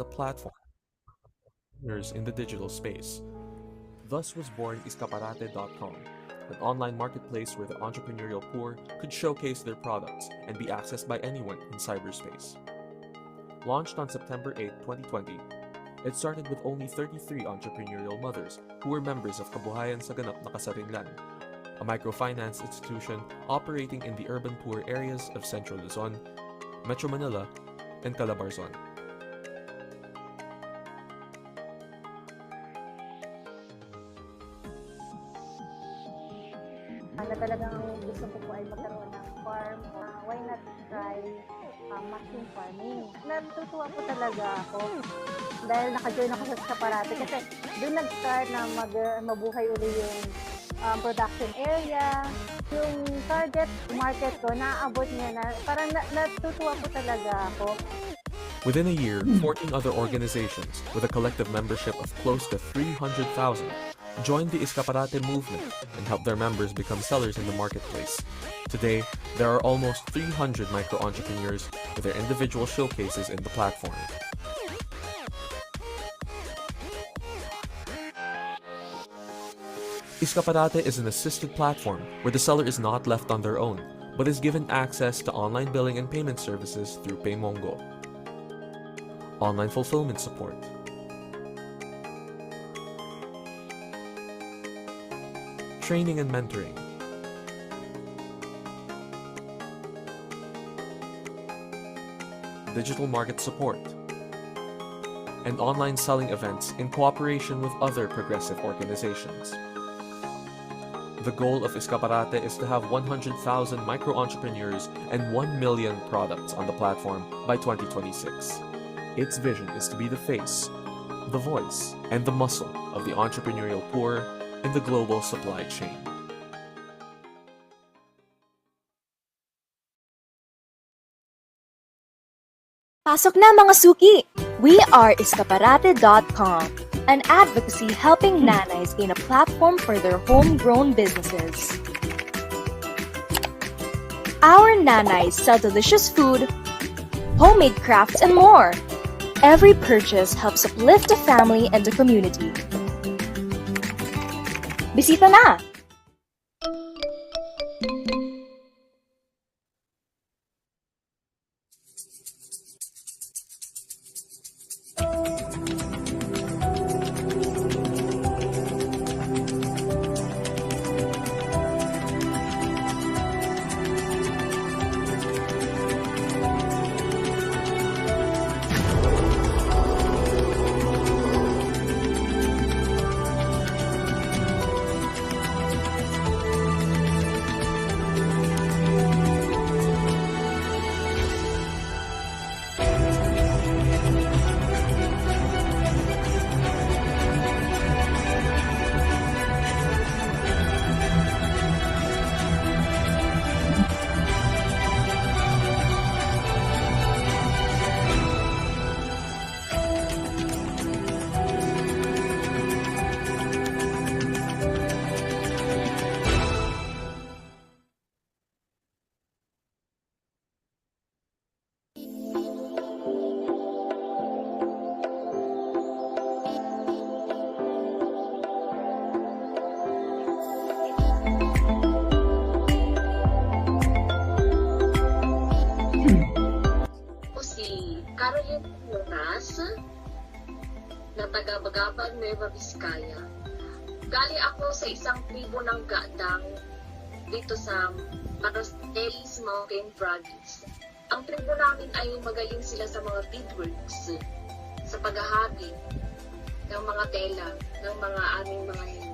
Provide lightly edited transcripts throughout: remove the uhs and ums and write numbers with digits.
the platform in the digital space. Thus was born Iskaparate.com, an online marketplace where the entrepreneurial poor could showcase their products and be accessed by anyone in cyberspace. Launched on September 8, 2020, it started with only 33 entrepreneurial mothers who were members of Kabuhayan sa Ganap na Kasarinlan, a microfinance institution operating in the urban poor areas of Central Luzon, Metro Manila, and Calabarzon. Na talagang gusto ko po ay magkaroon ng farm. Why not try mushroom farming? Natutuwa po talaga ako dahil naka-join ako sa Iskaparate kasi doon nag-start na mabuhay uli yung production area. Yung target market ko, naaabot niya na. Parang natutuwa po talaga ako. Within a year, 14 other organizations with a collective membership of close to 300,000 joined the Iskaparate movement and helped their members become sellers in the marketplace. Today, there are almost 300 micro-entrepreneurs with their individual showcases in the platform. Iskaparate is an assisted platform where the seller is not left on their own, but is given access to online billing and payment services through PayMongo, online fulfillment support, training and mentoring, digital market support, and online selling events in cooperation with other progressive organizations. The goal of Iskaparate is to have 100,000 micro-entrepreneurs and 1 million products on the platform by 2026. Its vision is to be the face, the voice, and the muscle of the entrepreneurial poor in the global supply chain. Pasok na mga suki! We are Iskaparate.com, an advocacy helping nanays gain a platform for their homegrown businesses. Our nanays sell delicious food, homemade crafts, and more. Every purchase helps uplift the family and the community. Bisita na! na taga-Bagaban, Nueva Vizcaya. Gali ako sa isang tribo ng Gadang dito sa Marostelis Mountain Province. Ang tribo namin ay magaling sila sa mga beadworks, sa paghahabi ng mga tela, ng mga aming mga ninyo.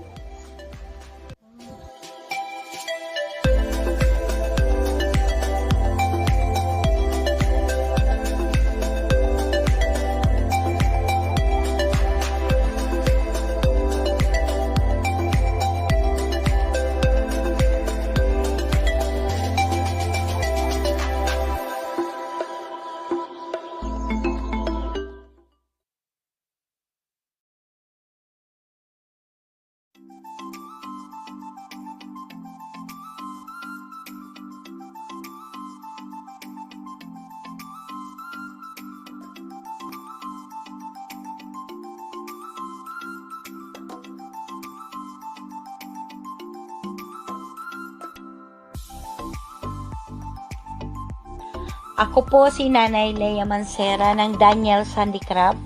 Ako po si Nanay Lea Mancera ng Daniel's Handicraft.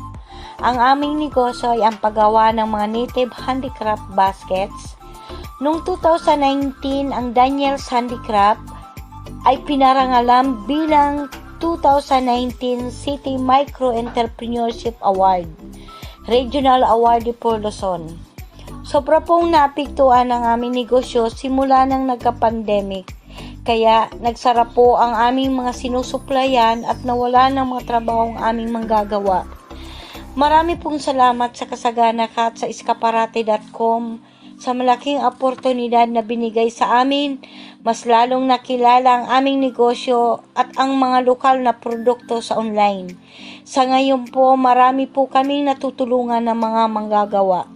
Ang aming negosyo ay ang paggawa ng mga native handicraft baskets. Noong 2019, ang Daniel's Handicraft ay pinarangalan bilang 2019 City Micro Entrepreneurship Award, Regional Awardee for Luzon. Sobra pong naapektuhan ang aming negosyo simula nang nagka-pandemic. Kaya nagsara po ang aming mga sinusuplayan at nawala ng mga trabaho ang aming manggagawa. Marami pong salamat sa kasagana at sa iskaparate.com sa malaking oportunidad na binigay sa amin. Mas lalong nakilala ang aming negosyo at ang mga lokal na produkto sa online. Sa ngayon po, marami po kaming natutulungan ng mga manggagawa.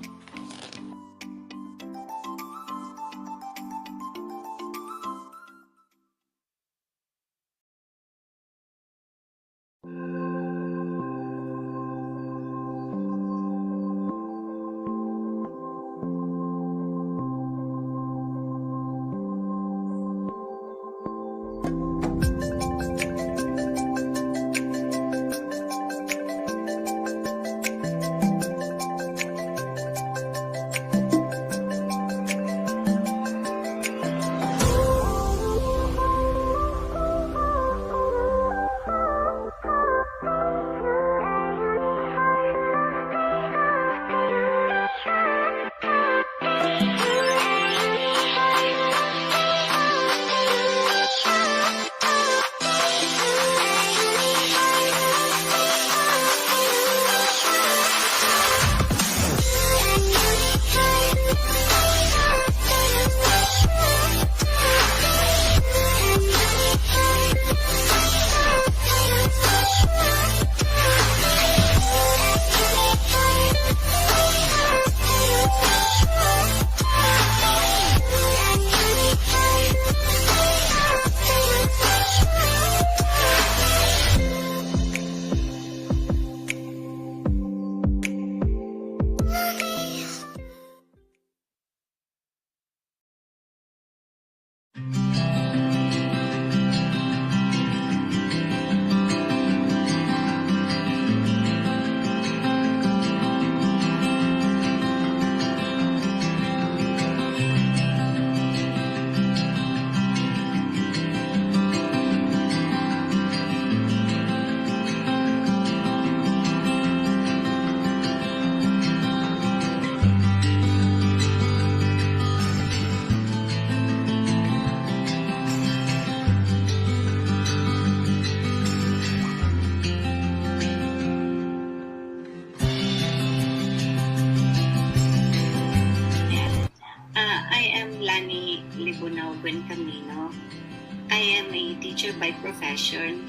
I am a teacher by profession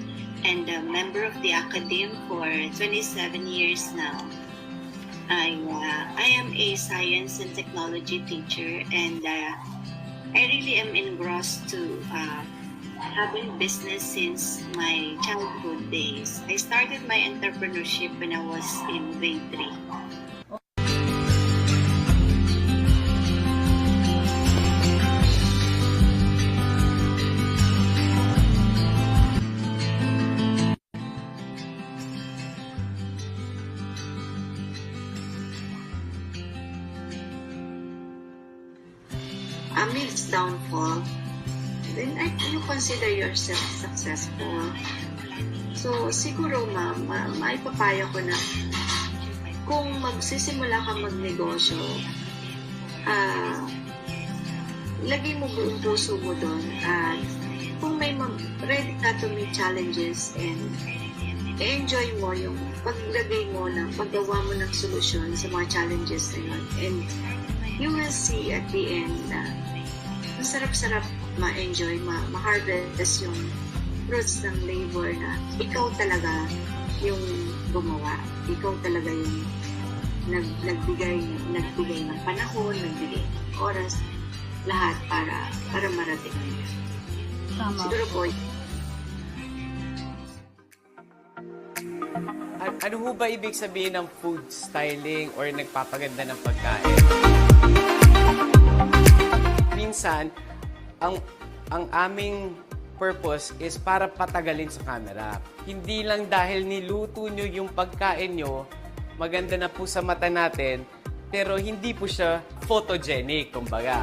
and a member of the academe for 27 years now. I am a science and technology teacher, and I really am engrossed to having business since my childhood days. I started my entrepreneurship when I was in grade 3. Amidst downfall, then you consider yourself successful. So, siguro maipapayo ko na kung magsisimula ka magnegosyo, lagay mo buong puso mo doon at kung may ready ka to meet challenges and enjoy mo yung paglagay mo ng paggawa mo ng solusyon sa mga challenges na yun, and you will see at the end na masarap-sarap ma-enjoy, ma-harvest yung fruits ng labor na ikaw talaga yung gumawa. Ikaw talaga yung nagbigay ng panahon, nagbigay ng oras, lahat para marating. Tama. Siguro po, ano ho ba ibig sabihin ng food styling or nagpapaganda ng pagkain? Minsan, ang aming purpose is para patagalin sa camera. Hindi lang dahil niluto nyo yung pagkain nyo, maganda na po sa mata natin, pero hindi po siya photogenic, kumbaga.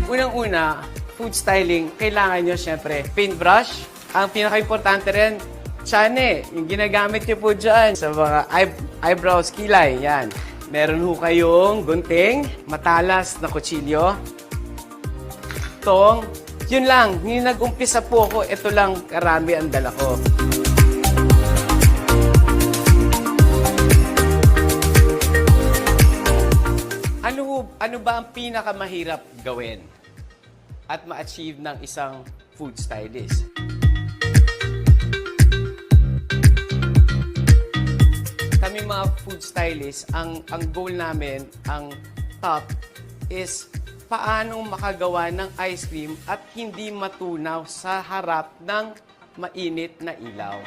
Unang-una, food styling, kailangan nyo syempre paintbrush. Ang pinaka-importante rin, tsane, yung ginagamit nyo po dyan sa mga eyebrows, kilay, yan. Meron ho kayong gunting, matalas na kutsilyo, tong, yun lang, yung nag-umpisa po ako, ito lang karami ang dala ko. Ano ba ang pinakamahirap gawin at ma-achieve ng isang food stylist? Kami mga food stylists, ang goal namin, ang top, is paano makagawa ng ice cream at hindi matunaw sa harap ng mainit na ilaw.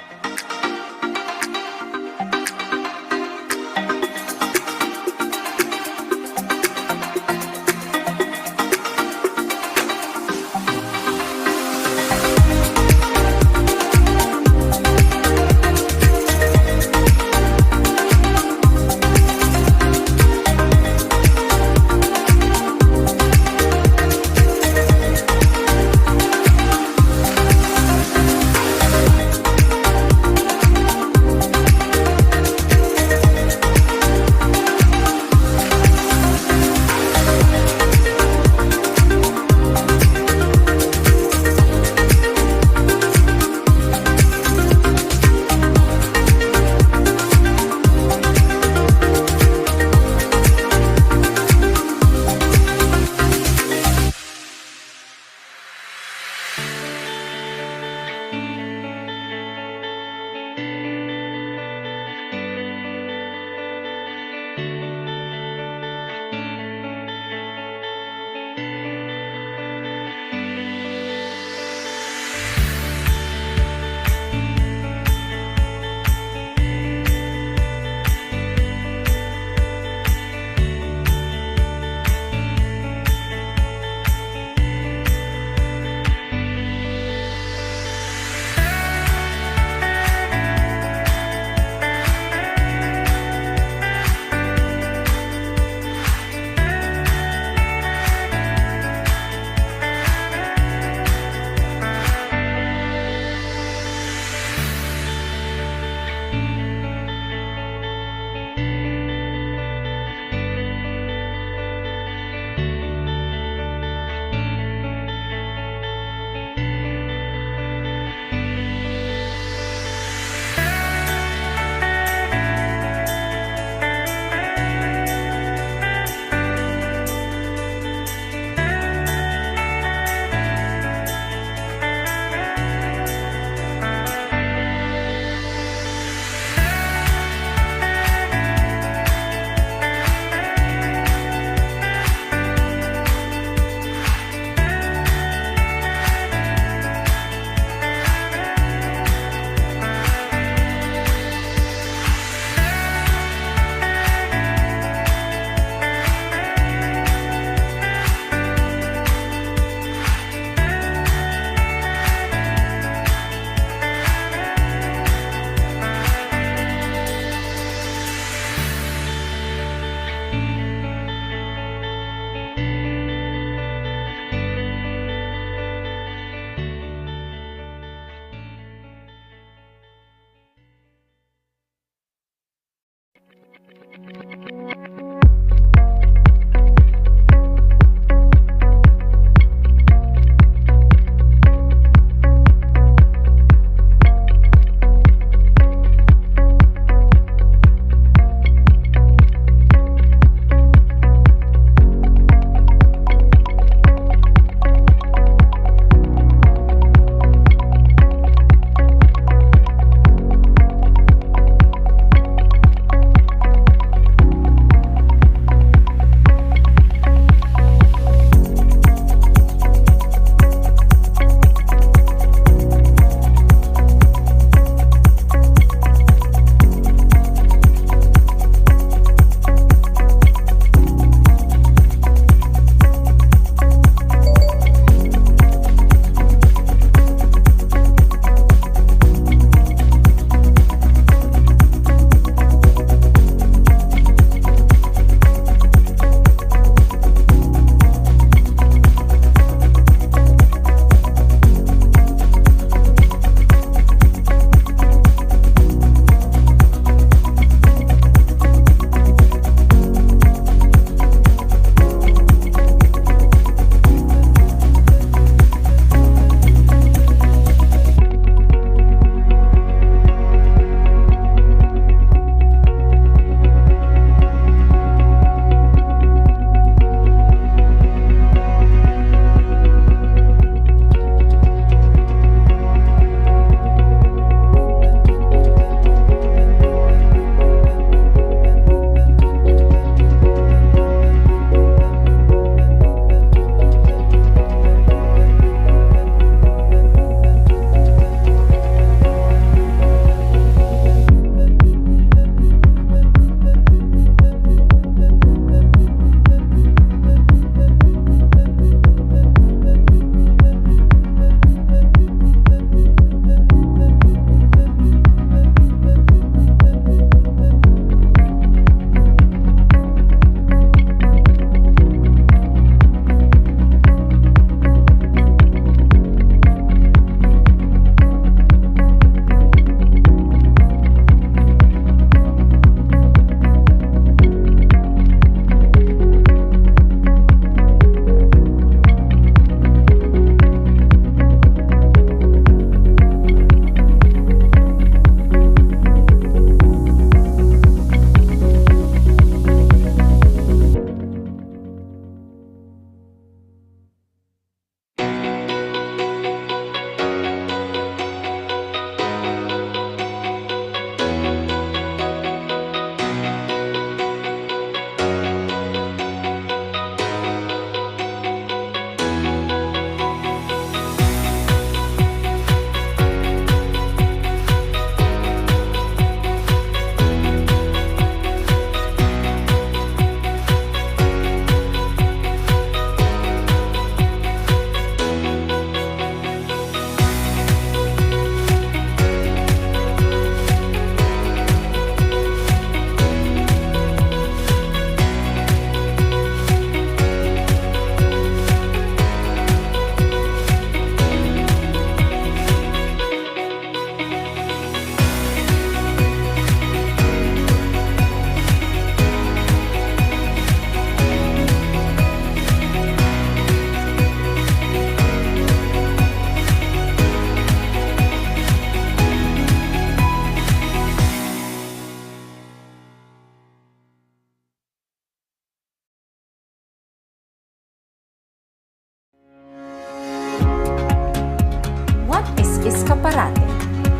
Iskaparate.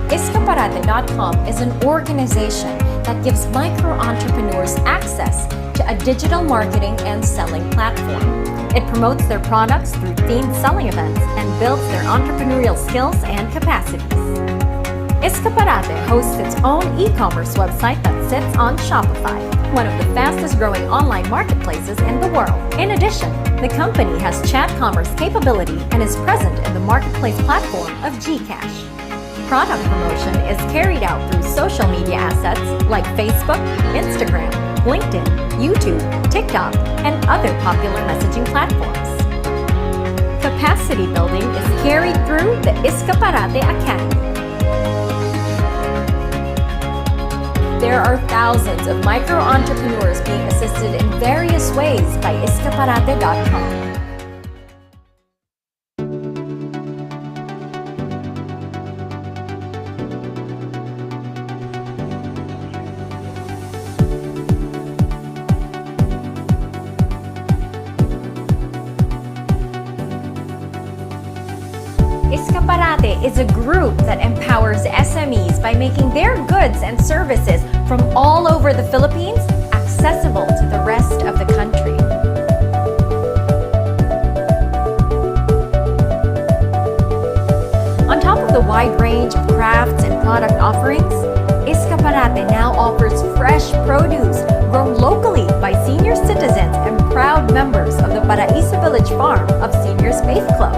Iskaparate.com is an organization that gives micro-entrepreneurs access to a digital marketing and selling platform. It promotes their products through themed selling events and builds their entrepreneurial skills and capacities. Iskaparate hosts its own e-commerce website that sits on Shopify, one of the fastest-growing online marketplaces in the world. In addition, the company has chat commerce capability and is present in the marketplace platform of Gcash. Product promotion is carried out through social media assets like Facebook, Instagram, LinkedIn, YouTube, TikTok, and other popular messaging platforms. Capacity building is carried through the Iskaparate Academy. There are thousands of micro-entrepreneurs being assisted in various ways by Iskaparate.com. Iskaparate is a group that empowers SMEs by making their goods and services from all over the Philippines accessible to the rest of the country. On top of the wide range of crafts and product offerings, Iskaparate now offers fresh produce grown locally by senior citizens and proud members of the Paraíso Village Farm of Seniors Faith Club.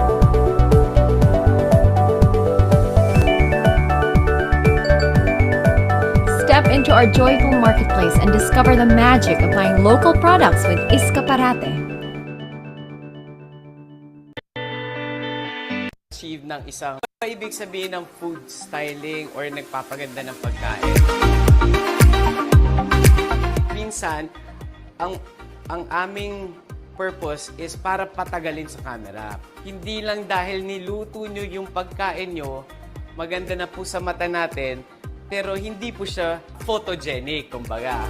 Step into our joyful marketplace and discover the magic of buying local products with Iskaparate. Achieve ng isang ibig sabihin ng food styling or nagpapaganda ng pagkain. Minsan, ang aming purpose is para patagalin sa camera. Hindi lang dahil niluto nyo yung pagkain nyo, maganda na po sa mata natin, pero hindi po siya photogenic, kumbaga.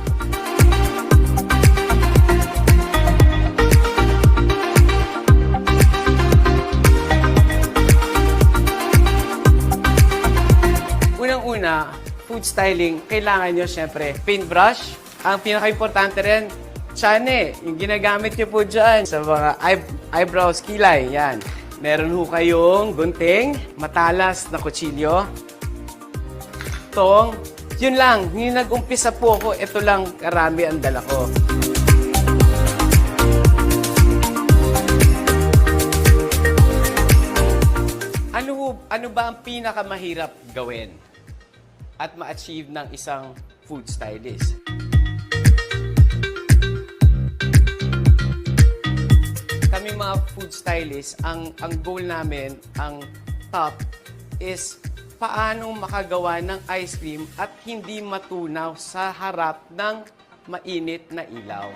Unang-una, food styling, kailangan nyo syempre paintbrush. Ang pinaka-importante rin, tsane, yung ginagamit nyo po dyan sa mga eyebrows, kilay, yan. Meron ho kayong gunting, matalas na kutsilyo, tong, yun lang, yung nag-umpisa po ako, ito lang karami ang dala ko. Ano ba ang pinakamahirap gawin at ma-achieve ng isang food stylist? Kaming mga food stylists, ang goal namin, ang top, is paano makagawa ng ice cream at hindi matunaw sa harap ng mainit na ilaw.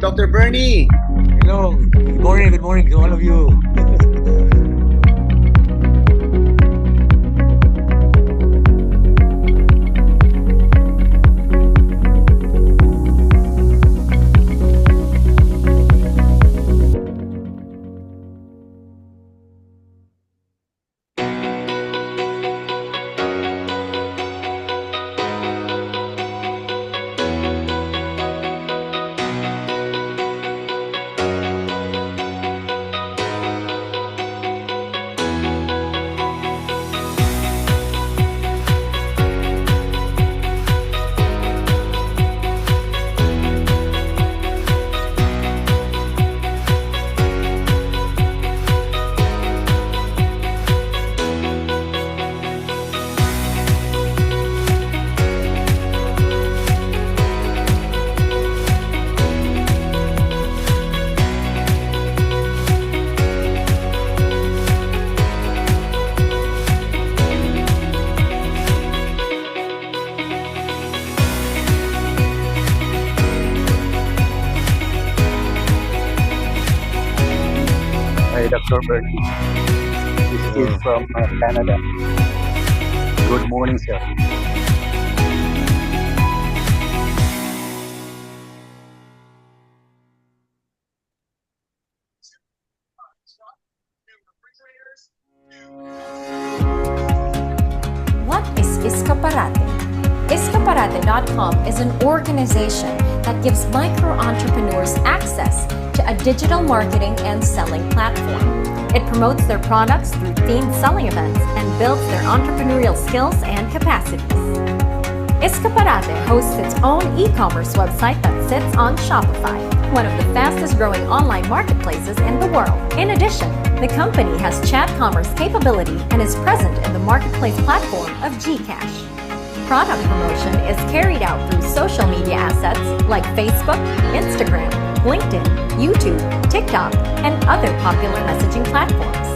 Dr. Bernie. Hello. Good morning to all of you. Hi, Dr. Bernie. This is from Canada. Good morning, sir. What is Iskaparate? Iskaparate.com is an organization that gives micro-entrepreneurs access to a digital marketing and selling platform. It promotes their products through themed selling events and builds their entrepreneurial skills and capacities. Iskaparate hosts its own e-commerce website that sits on Shopify, one of the fastest growing online marketplaces in the world. In addition, the company has chat commerce capability and is present in the marketplace platform of Gcash. Product promotion is carried out through social media assets like Facebook, Instagram, LinkedIn, YouTube, TikTok, and other popular messaging platforms.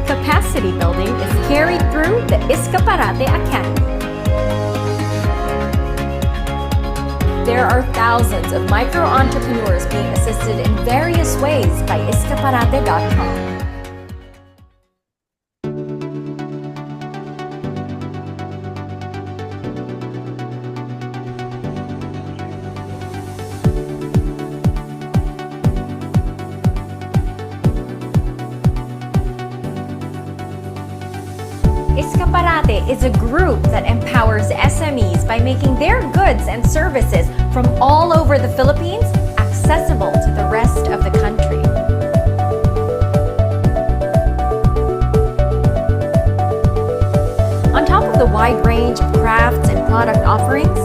Capacity building is carried through the Iskaparate Academy. There are thousands of micro-entrepreneurs being assisted in various ways by Iskaparate.com. Iskaparate is a group that empowers SMEs by making their goods and services from all over the Philippines accessible to the rest of the country. On top of the wide range of crafts and product offerings,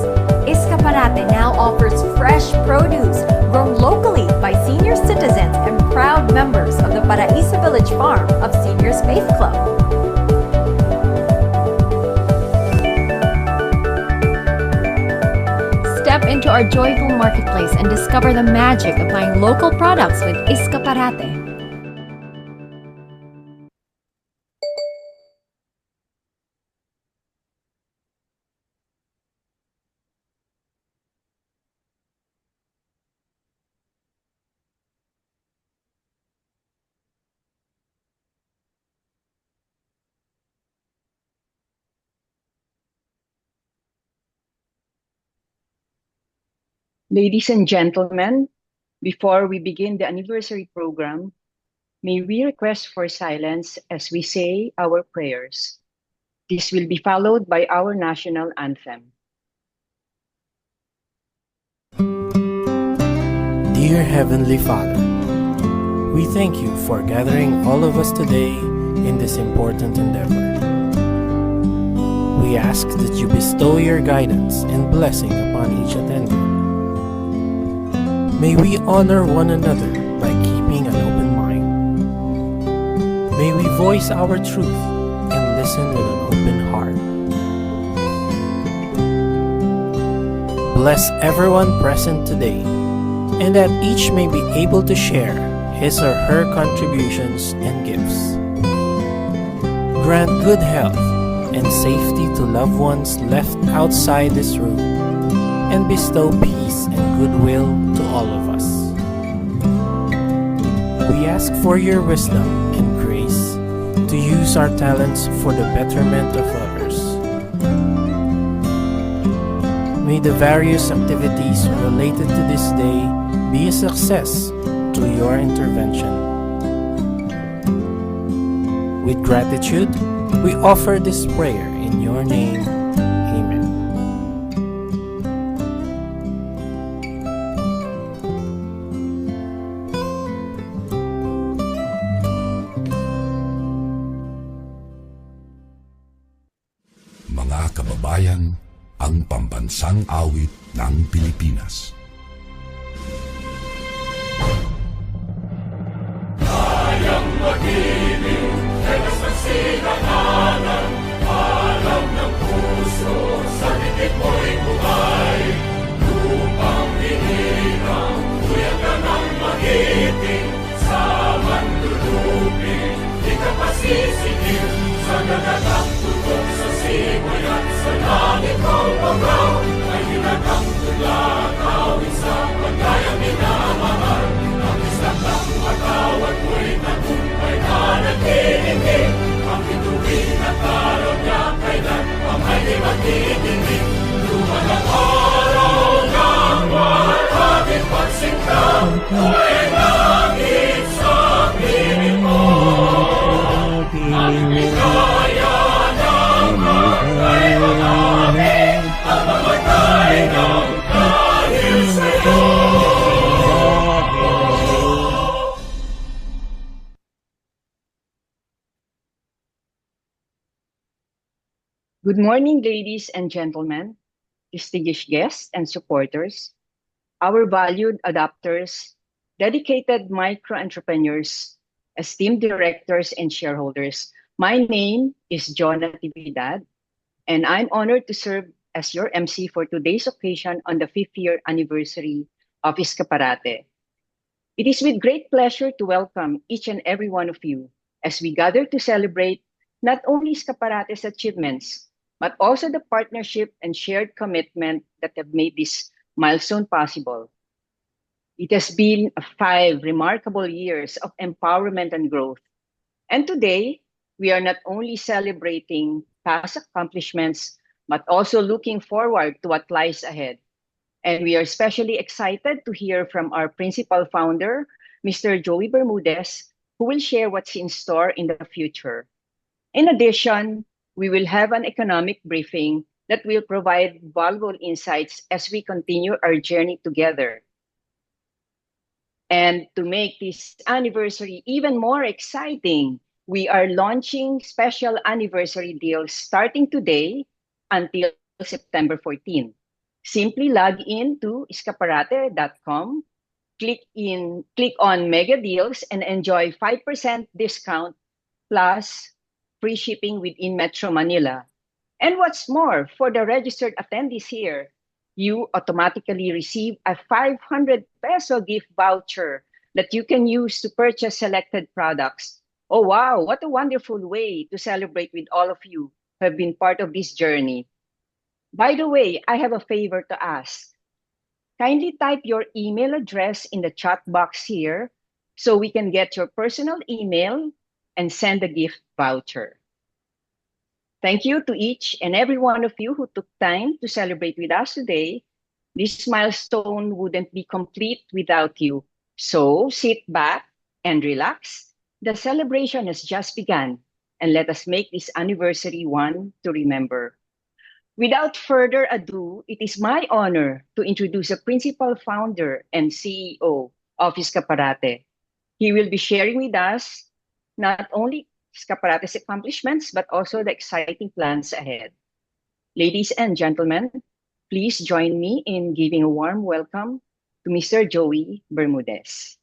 Iskaparate now offers fresh produce grown locally by senior citizens and proud members of the Paraiso Village Farm of Seniors Faith Club. Step into our joyful marketplace and discover the magic of buying local products with Iskaparate. Ladies and gentlemen, before we begin the anniversary program, may we request for silence as we say our prayers. This will be followed by our national anthem. Dear Heavenly Father, we thank you for gathering all of us today in this important endeavor. We ask that you bestow your guidance and blessing upon each attendee. May we honor one another by keeping an open mind. May we voice our truth and listen with an open heart. Bless everyone present today, and that each may be able to share his or her contributions and gifts. Grant good health and safety to loved ones left outside this room, and bestow peace and goodwill to all of us. We ask for your wisdom and grace to use our talents for the betterment of others. May the various activities related to this day be a success through your intervention. With gratitude, we offer this prayer in your name. Amen. Mga kababayan, ang pambansang awit ng Pilipinas. Kayang magiliw, tegas ng sinangalan, alam ng puso, sa dikit mo'y buhay. Lupang hinirang, tuyag ka ng magiting, sa mandulupin, di ka pasisingil, sa nagatang tutok sa simoy at sa langit mong pagaw, ay hinagang tulakawin sa pagkayang minamahal. Ang isang ng matawad mo'y tagumpay na naghihingi, ang bituin at araw niya kailan ang ay di magtitingin. Luman ang araw ng maraming pagsinta, ay langit sa piling mo. Ang bigaya ng mga namin, ang mamatay ng dahil sa'yo. Good morning, ladies and gentlemen, distinguished guests and supporters, our valued adopters, dedicated micro-entrepreneurs, esteemed directors and shareholders. My name is Jonah Tibidad, and I'm honored to serve as your MC for today's occasion on the 5th year anniversary of Iskaparate. It is with great pleasure to welcome each and every one of you as we gather to celebrate not only Iskaparate's achievements, but also the partnership and shared commitment that have made this milestone possible. It has been 5 remarkable years of empowerment and growth. And today, we are not only celebrating past accomplishments, but also looking forward to what lies ahead. And we are especially excited to hear from our principal founder, Mr. Joey Bermudez, who will share what's in store in the future. In addition, we will have an economic briefing that will provide valuable insights as we continue our journey together. And to make this anniversary even more exciting, we are launching special anniversary deals starting today until September 14. Simply log in to iskaparate.com, click on Mega Deals, and enjoy 5% discount plus free shipping within Metro Manila. And what's more, for the registered attendees here, you automatically receive a 500 peso gift voucher that you can use to purchase selected products. Oh wow, what a wonderful way to celebrate with all of you who have been part of this journey. By the way, I have a favor to ask. Kindly type your email address in the chat box here so we can get your personal email and send a gift voucher. Thank you to each and every one of you who took time to celebrate with us today. This milestone wouldn't be complete without you. So sit back and relax. The celebration has just begun, and let us make this anniversary one to remember. Without further ado, it is my honor to introduce the principal founder and CEO of Iskaparate. He will be sharing with us not only Iskaparate's accomplishments, but also the exciting plans ahead. Ladies and gentlemen, please join me in giving a warm welcome to Mr. Joey Bermudez.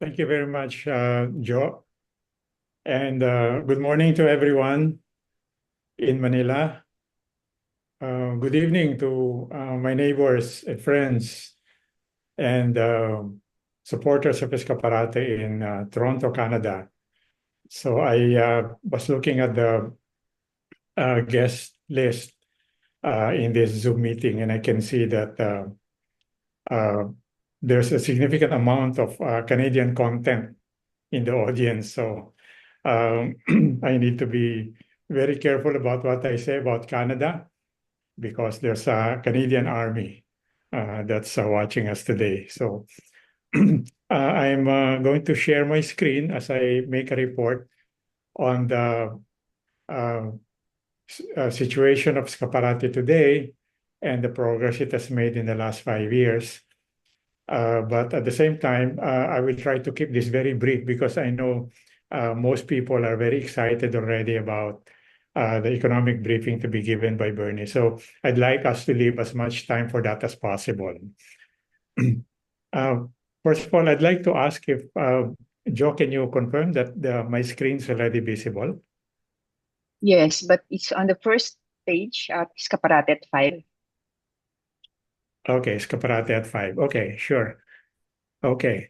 Thank you very much, Joe. And good morning to everyone in Manila. Good evening to my neighbors and friends and supporters of Iskaparate in Toronto, Canada. So I was looking at the guest list in this Zoom meeting, and I can see that there's a significant amount of Canadian content in the audience. So I need to be very careful about what I say about Canada, because there's a Canadian army that's watching us today. So I'm going to share my screen as I make a report on the situation of Iskaparate today and the progress it has made in the last 5 years. But at the same time, I will try to keep this very brief, because I know most people are very excited already about the economic briefing to be given by Bernie. So I'd like us to leave as much time for that as possible. First of all, I'd like to ask if Joe, can you confirm that my screen is already visible? Yes, but it's on the first page at Iskaparate at 5. Okay, Iskaparate at 5. Okay, sure. Okay.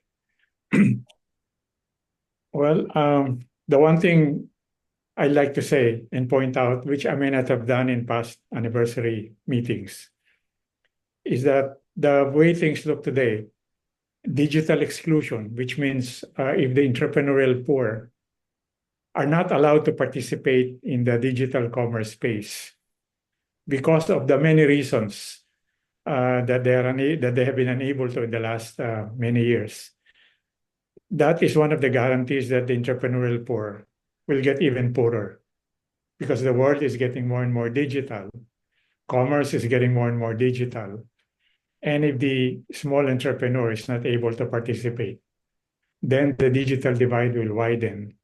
Well, the one thing I'd like to say and point out, which I may not have done in past anniversary meetings, is that the way things look today, digital exclusion, which means if the entrepreneurial poor are not allowed to participate in the digital commerce space because of the many reasons that they have been unable to in the last many years. That is one of the guarantees that the entrepreneurial poor will get even poorer, because the world is getting more and more digital. Commerce is getting more and more digital. And if the small entrepreneur is not able to participate, then the digital divide will widen,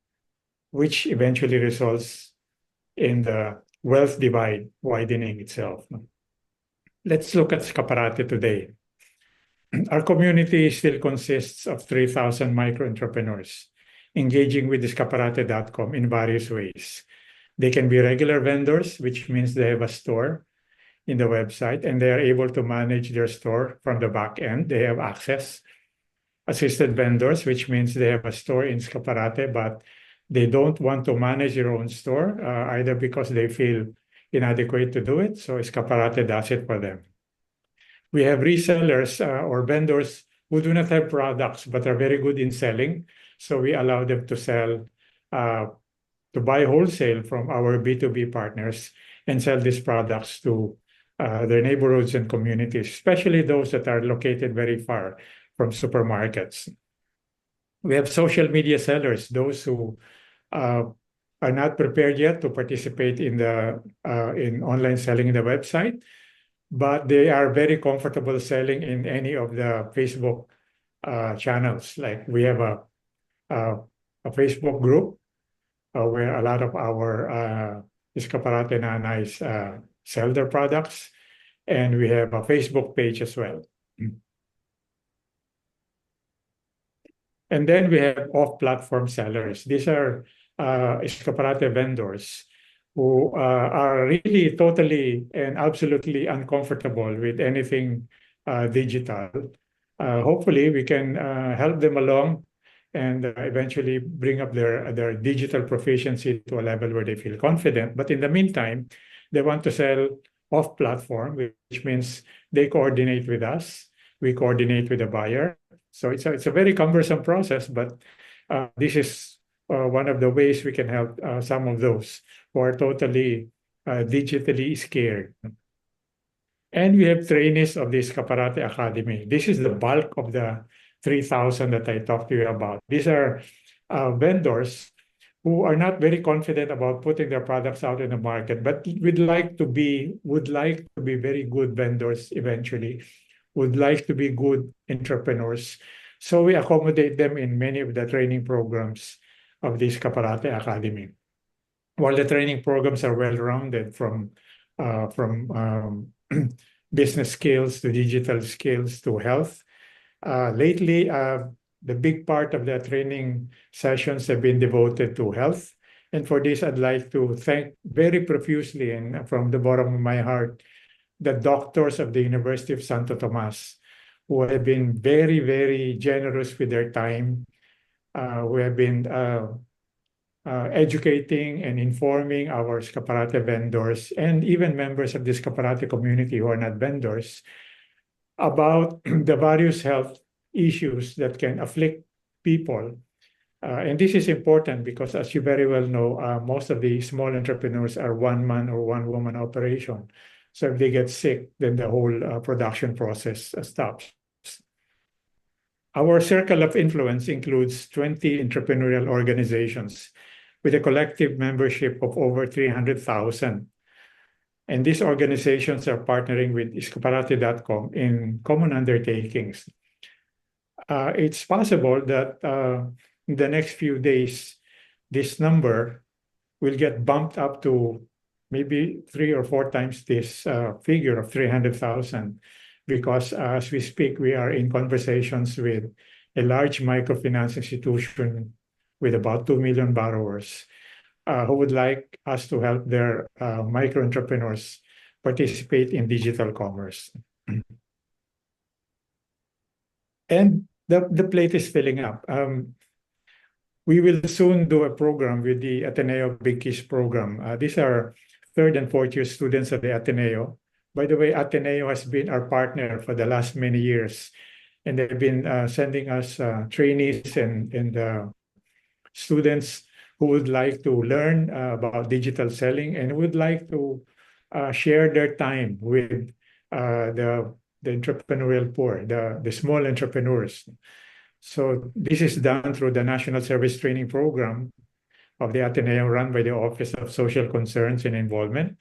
which eventually results in the wealth divide widening itself. Let's look at Iskaparate today. Our community still consists of 3,000 micro-entrepreneurs engaging with Iskaparate.com in various ways. They can be regular vendors, which means they have a store in the website and they are able to manage their store from the back end. They have access. Assisted vendors, which means they have a store in Iskaparate, but they don't want to manage their own store, either because they feel inadequate to do it, so Iskaparate does it for them. We have resellers or vendors who do not have products but are very good in selling, so we allow them to sell, to buy wholesale from our B2B partners and sell these products to their neighborhoods and communities, especially those that are located very far from supermarkets. We have social media sellers, those who are not prepared yet to participate in online selling in the website, but they are very comfortable selling in any of the Facebook channels. Like we have a Facebook group where a lot of our Iskaparate Nanays sell their products, and we have a Facebook page as well. And then we have off-platform sellers. These are Iskaparate vendors who are really totally and absolutely uncomfortable with anything digital. Hopefully, we can help them along and eventually bring up their digital proficiency to a level where they feel confident. But in the meantime, they want to sell off-platform, which means they coordinate with us. We coordinate with the buyer. So it's a very cumbersome process, but this is one of the ways we can help some of those who are totally digitally scared. And we have trainees of the Iskaparate Academy. This is the bulk of the 3,000 that I talked to you about. These are vendors who are not very confident about putting their products out in the market, but would like to be very good vendors eventually, would like to be good entrepreneurs. So we accommodate them in many of the training programs of the Iskaparate Academy. While the training programs are well-rounded from business skills to digital skills to health, lately the big part of the training sessions have been devoted to health. And for this, I'd like to thank very profusely and from the bottom of my heart the doctors of the University of Santo Tomas who have been very, very generous with their time, who have been educating and informing our Iskaparate vendors and even members of the Iskaparate community who are not vendors about the various health issues that can afflict people. And this is important because, as you very well know, most of the small entrepreneurs are one-man or one-woman operation. So if they get sick, then the whole production process stops. Our circle of influence includes 20 entrepreneurial organizations with a collective membership of over 300,000. And these organizations are partnering with Iskaparate.com in common undertakings. It's possible that in the next few days, this number will get bumped up to maybe 3 or 4 times this figure of 300,000, because as we speak, we are in conversations with a large microfinance institution with about 2 million borrowers who would like us to help their micro entrepreneurs participate in digital commerce. And the plate is filling up. We will soon do a program with the Ateneo Big Kiss program. These are 3rd and 4th year students of the Ateneo. By the way, Ateneo has been our partner for the last many years, and they've been sending us trainees and students who would like to learn about digital selling and would like to share their time with the entrepreneurial poor, the small entrepreneurs. So this is done through the National Service Training Program of the Ateneo, run by the Office of Social Concerns and Involvement.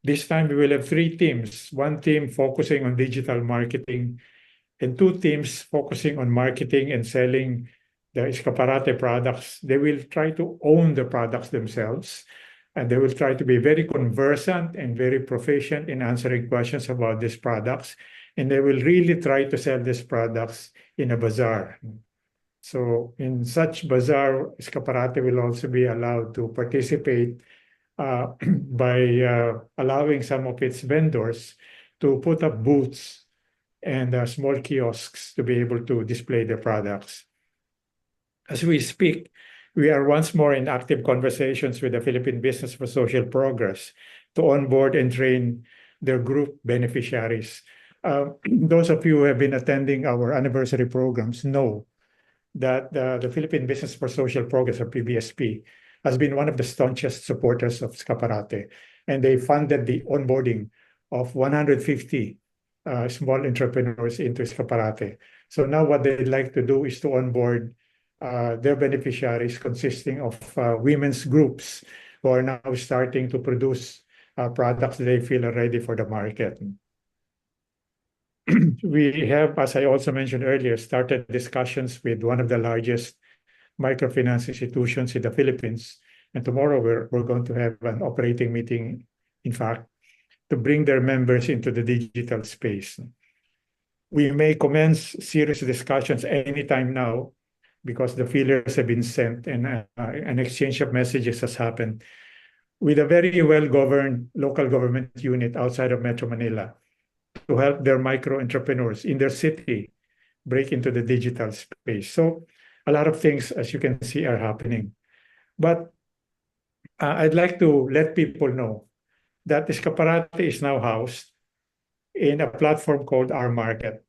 This time we will have 3 teams, 1 team focusing on digital marketing and 2 teams focusing on marketing and selling the Iskaparate products. They will try to own the products themselves, and they will try to be very conversant and very proficient in answering questions about these products. And they will really try to sell these products in a bazaar. So in such bazaar, Iskaparate will also be allowed to participate by allowing some of its vendors to put up booths and small kiosks to be able to display their products. As we speak, we are once more in active conversations with the Philippine Business for Social Progress to onboard and train their group beneficiaries. Those of you who have been attending our anniversary programs know that the Philippine Business for Social Progress, or PBSP, has been one of the staunchest supporters of Iskaparate, and they funded the onboarding of 150 small entrepreneurs into Iskaparate. So now what they'd like to do is to onboard their beneficiaries consisting of women's groups who are now starting to produce products they feel are ready for the market. We have, as I also mentioned earlier, started discussions with one of the largest microfinance institutions in the Philippines. And tomorrow we're going to have an operating meeting, in fact, to bring their members into the digital space. We may commence serious discussions anytime now because the feelers have been sent and an exchange of messages has happened with a very well-governed local government unit outside of Metro Manila to help their micro entrepreneurs in their city break into the digital space. So a lot of things, as you can see, are happening. But I'd like to let people know that Iskaparate is now housed in a platform called Our Market.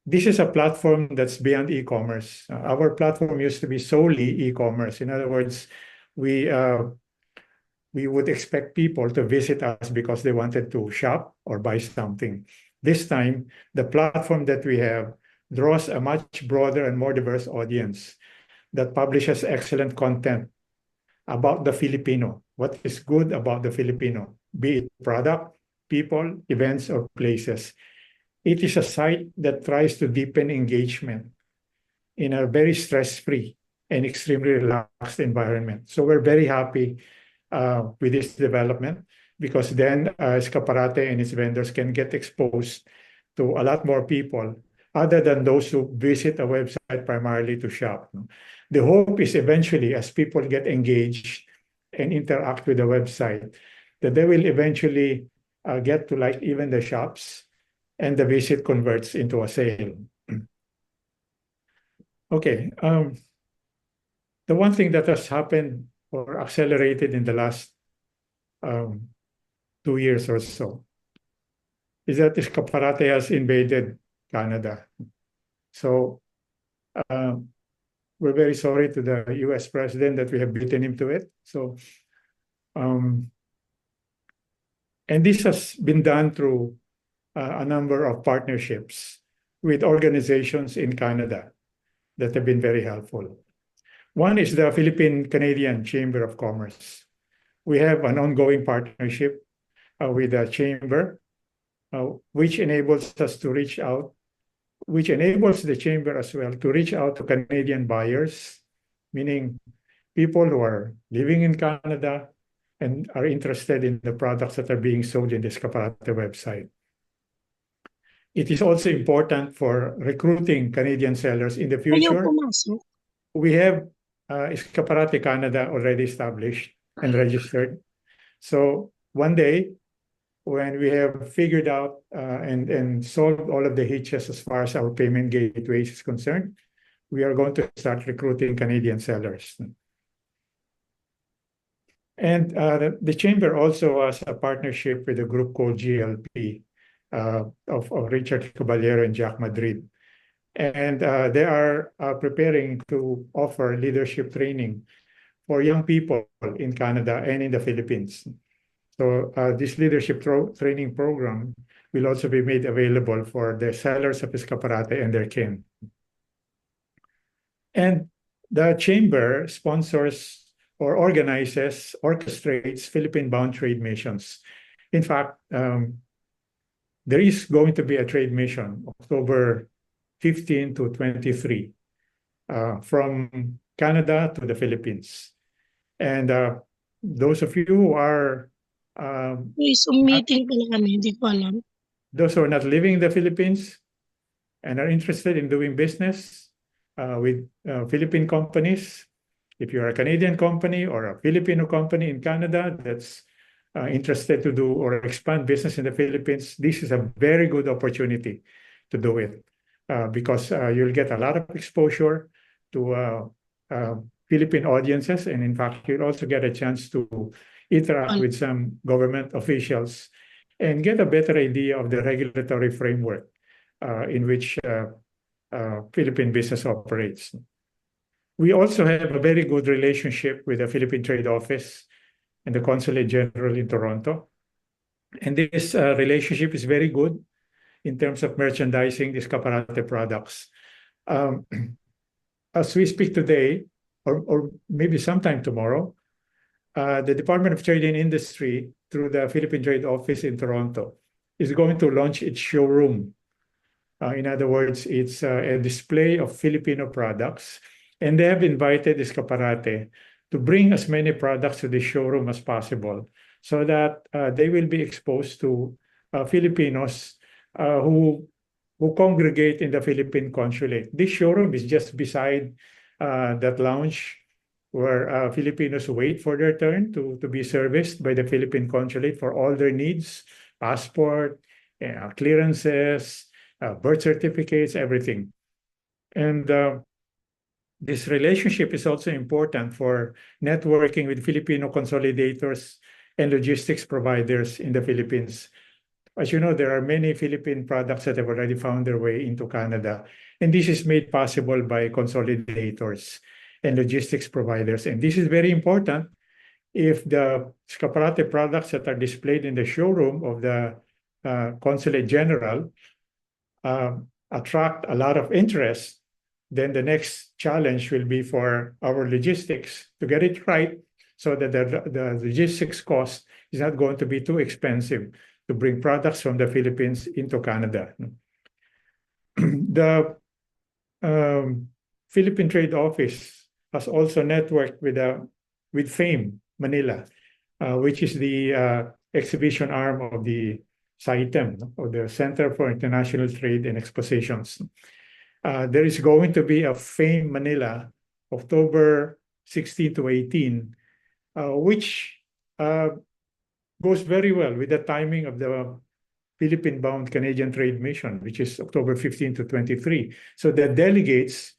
This is a platform that's beyond e-commerce. Our platform used to be solely e-commerce. In other words, we would expect people to visit us because they wanted to shop or buy something. This time, the platform that we have draws a much broader and more diverse audience that publishes excellent content about the Filipino, what is good about the Filipino, be it product, people, events, or places. It is a site that tries to deepen engagement in a very stress-free and extremely relaxed environment. So we're very happy with this development because then Iskaparate and its vendors can get exposed to a lot more people other than those who visit a website primarily to shop. The hope is eventually, as people get engaged and interact with the website, that they will eventually get to like even the shops and the visit converts into a sale. Okay, the one thing that has happened or accelerated in the last 2 years or so is that Iskaparate has invaded Canada. So we're very sorry to the US president that we have beaten him to it. So, and this has been done through a number of partnerships with organizations in Canada that have been very helpful. One is the Philippine-Canadian Chamber of Commerce. We have an ongoing partnership with the chamber, which enables us to reach out, which enables the chamber as well to reach out to Canadian buyers, meaning people who are living in Canada and are interested in the products that are being sold in the Iskaparate website. It is also important for recruiting Canadian sellers in the future. We have Iskaparate Canada already established and registered. So one day, when we have figured out and solved all of the hitches as far as our payment gateways is concerned, we are going to start recruiting Canadian sellers. And the chamber also has a partnership with a group called GLP of Richard Caballero and Jack Madrid. And they are preparing to offer leadership training for young people in Canada and in the Philippines. So this leadership training program will also be made available for the sellers of Iskaparate and their kin. And the chamber sponsors or organizes, orchestrates Philippine-bound trade missions. In fact, there is going to be a trade mission October 15 to 23 from Canada to the Philippines. And those of you who are meeting pala kami, hindi ko alam. Those who are not living in the Philippines and are interested in doing business with Philippine companies, if you're a Canadian company or a Filipino company in Canada that's interested to do or expand business in the Philippines, this is a very good opportunity to do it because you'll get a lot of exposure to Philippine audiences, and in fact, you'll also get a chance to interact with some government officials and get a better idea of the regulatory framework in which Philippine business operates. We also have a very good relationship with the Philippine Trade Office and the Consulate General in Toronto. And this relationship is very good in terms of merchandising these Iskaparate products. As we speak today, or maybe sometime tomorrow, the Department of Trade and Industry, through the Philippine Trade Office in Toronto, is going to launch its showroom. In other words, it's a display of Filipino products, and they have invited Iskaparate to bring as many products to the showroom as possible so that they will be exposed to Filipinos who congregate in the Philippine consulate. This showroom is just beside that lounge where Filipinos wait for their turn to be serviced by the Philippine consulate for all their needs, passport, clearances, birth certificates, everything. And this relationship is also important for networking with Filipino consolidators and logistics providers in the Philippines. As you know, there are many Philippine products that have already found their way into Canada, and this is made possible by consolidators and logistics providers. And this is very important if the Iskaparate products that are displayed in the showroom of the Consulate General attract a lot of interest. Then the next challenge will be for our logistics to get it right so that the logistics cost is not going to be too expensive to bring products from the Philippines into Canada. The Philippine Trade Office has also networked with FAME Manila, which is the exhibition arm of the CITEM, or the Center for International Trade and Expositions. There is going to be a FAME Manila, October 16 to 18, which goes very well with the timing of the Philippine-bound Canadian Trade Mission, which is October 15 to 23. So the delegates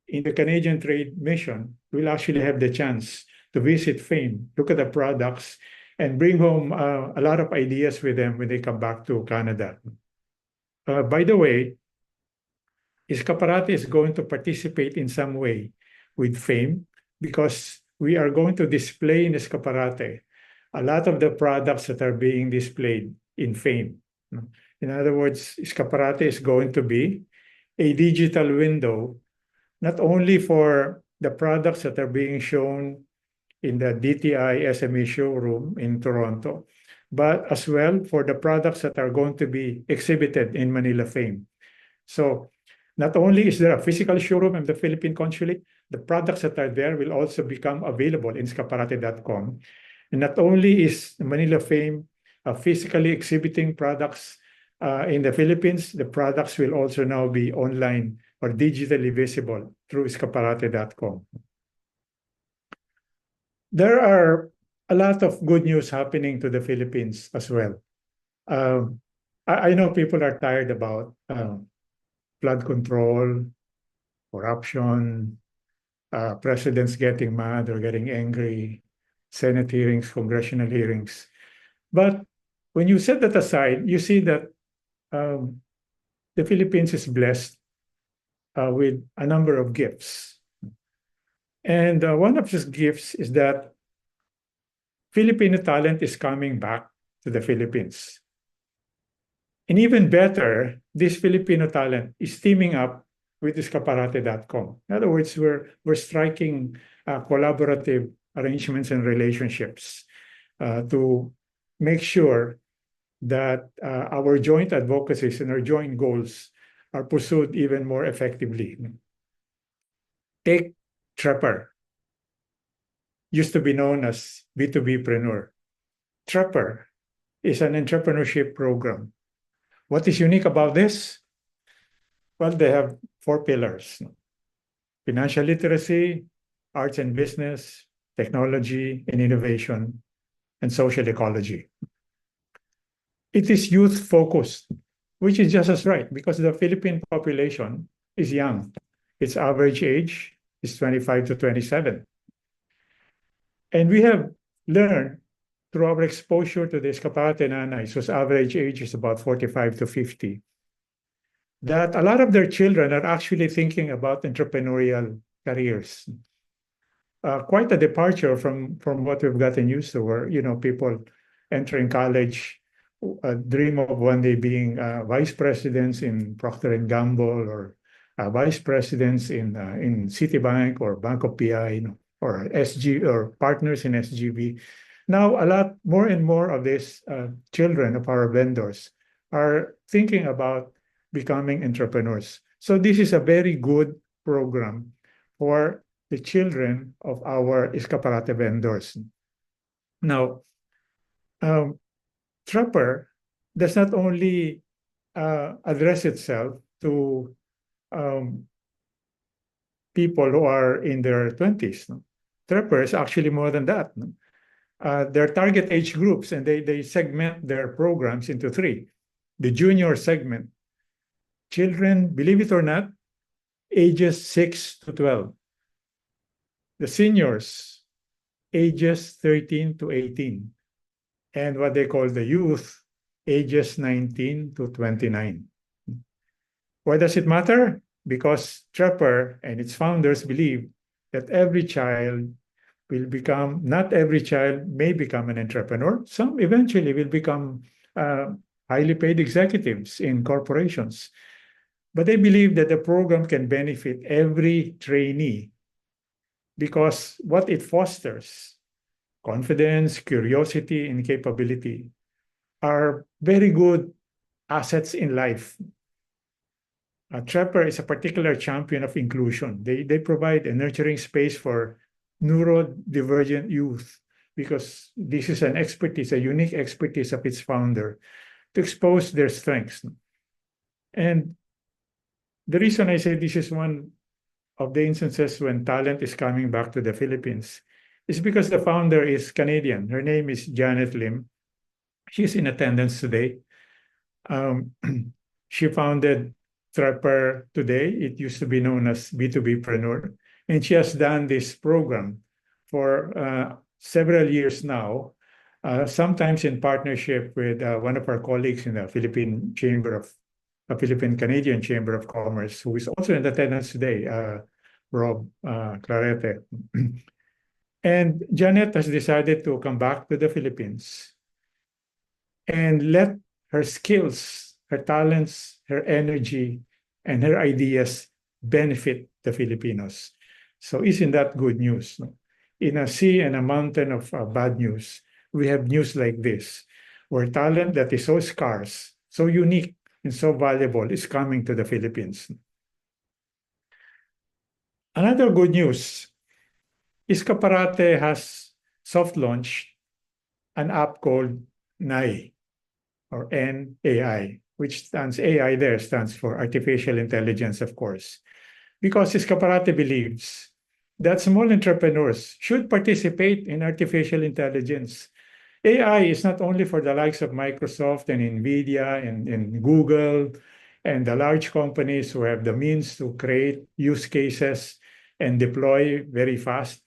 in the Canadian Trade Mission will actually have the chance to visit FAME, look at the products, and bring home a lot of ideas with them when they come back to Canada. By the way, Iskaparate is going to participate in some way with FAME because we are going to display in Iskaparate a lot of the products that are being displayed in FAME. In other words, Iskaparate is going to be a digital window, not only for the products that are being shown in the DTI SME showroom in Toronto, but as well for the products that are going to be exhibited in Manila FAME. So not only is there a physical showroom in the Philippine Consulate, the products that are there will also become available in Iskaparate.com. And not only is Manila FAME physically exhibiting products in the Philippines, the products will also now be online or digitally visible through Iskaparate.com. There are a lot of good news happening to the Philippines as well. I know people are tired about flood control, corruption, presidents getting mad or getting angry, Senate hearings, congressional hearings. But when you set that aside, you see that the Philippines is blessed with a number of gifts. And one of these gifts is that Filipino talent is coming back to the Philippines. And even better, this Filipino talent is teaming up with Iskaparate.com. In other words, we're striking collaborative arrangements and relationships to make sure that our joint advocacies and our joint goals are pursued even more effectively. Take Trepper, used to be known as B2Bpreneur. Trepper is an entrepreneurship program. What is unique about this? Well, they have 4 pillars: financial literacy, arts and business, technology and innovation, and social ecology. It is youth-focused, which is just as right because the Philippine population is young. Its average age is 25 to 27. And we have learned through our exposure to the Iskaparate Nanays, whose average age is about 45 to 50, that a lot of their children are actually thinking about entrepreneurial careers. Quite a departure from what we've gotten used to, where people entering college dream of one day being vice presidents in Procter and Gamble or vice presidents in Citibank or Bank of PI, or SG or partners in SGB. Now, a lot more and more of these children of our vendors are thinking about becoming entrepreneurs. So this is a very good program for the children of our Iskaparate vendors. Now, Trapper does not only address itself to people who are in their 20s. Trapper is actually more than that. Their target age groups, and they segment their programs into 3. The junior segment, children, believe it or not, ages 6 to 12. The seniors, ages 13 to 18. And what they call the youth, ages 19 to 29. Why does it matter? Because Trapper and its founders believe that every child will become, not every child may become an entrepreneur. Some eventually will become highly paid executives in corporations. But they believe that the program can benefit every trainee because what it fosters, confidence, curiosity, and capability, are very good assets in life. Trapper is a particular champion of inclusion. They provide a nurturing space for neurodivergent youth because this is an expertise, a unique expertise of its founder to expose their strengths. And the reason I say this is one of the instances when talent is coming back to the Philippines is because the founder is Canadian. Her name is Janet Lim. She's in attendance today. She founded Trapper today. It used to be known as B2Bpreneur. And she has done this program for several years now, sometimes in partnership with one of our colleagues in the Philippine Canadian Chamber of Commerce, who is also in attendance today, Rob Clarete. And Janet has decided to come back to the Philippines and let her skills, her talents, her energy, and her ideas benefit the Filipinos. So isn't that good news? No? In a sea and a mountain of bad news, we have news like this, where talent that is so scarce, so unique, and so valuable is coming to the Philippines. Another good news, Iskaparate has soft launched an app called NAI, or NAI, which AI there stands for artificial intelligence, of course, because Iskaparate believes that small entrepreneurs should participate in artificial intelligence. AI is not only for the likes of Microsoft and NVIDIA and Google and the large companies who have the means to create use cases and deploy very fast.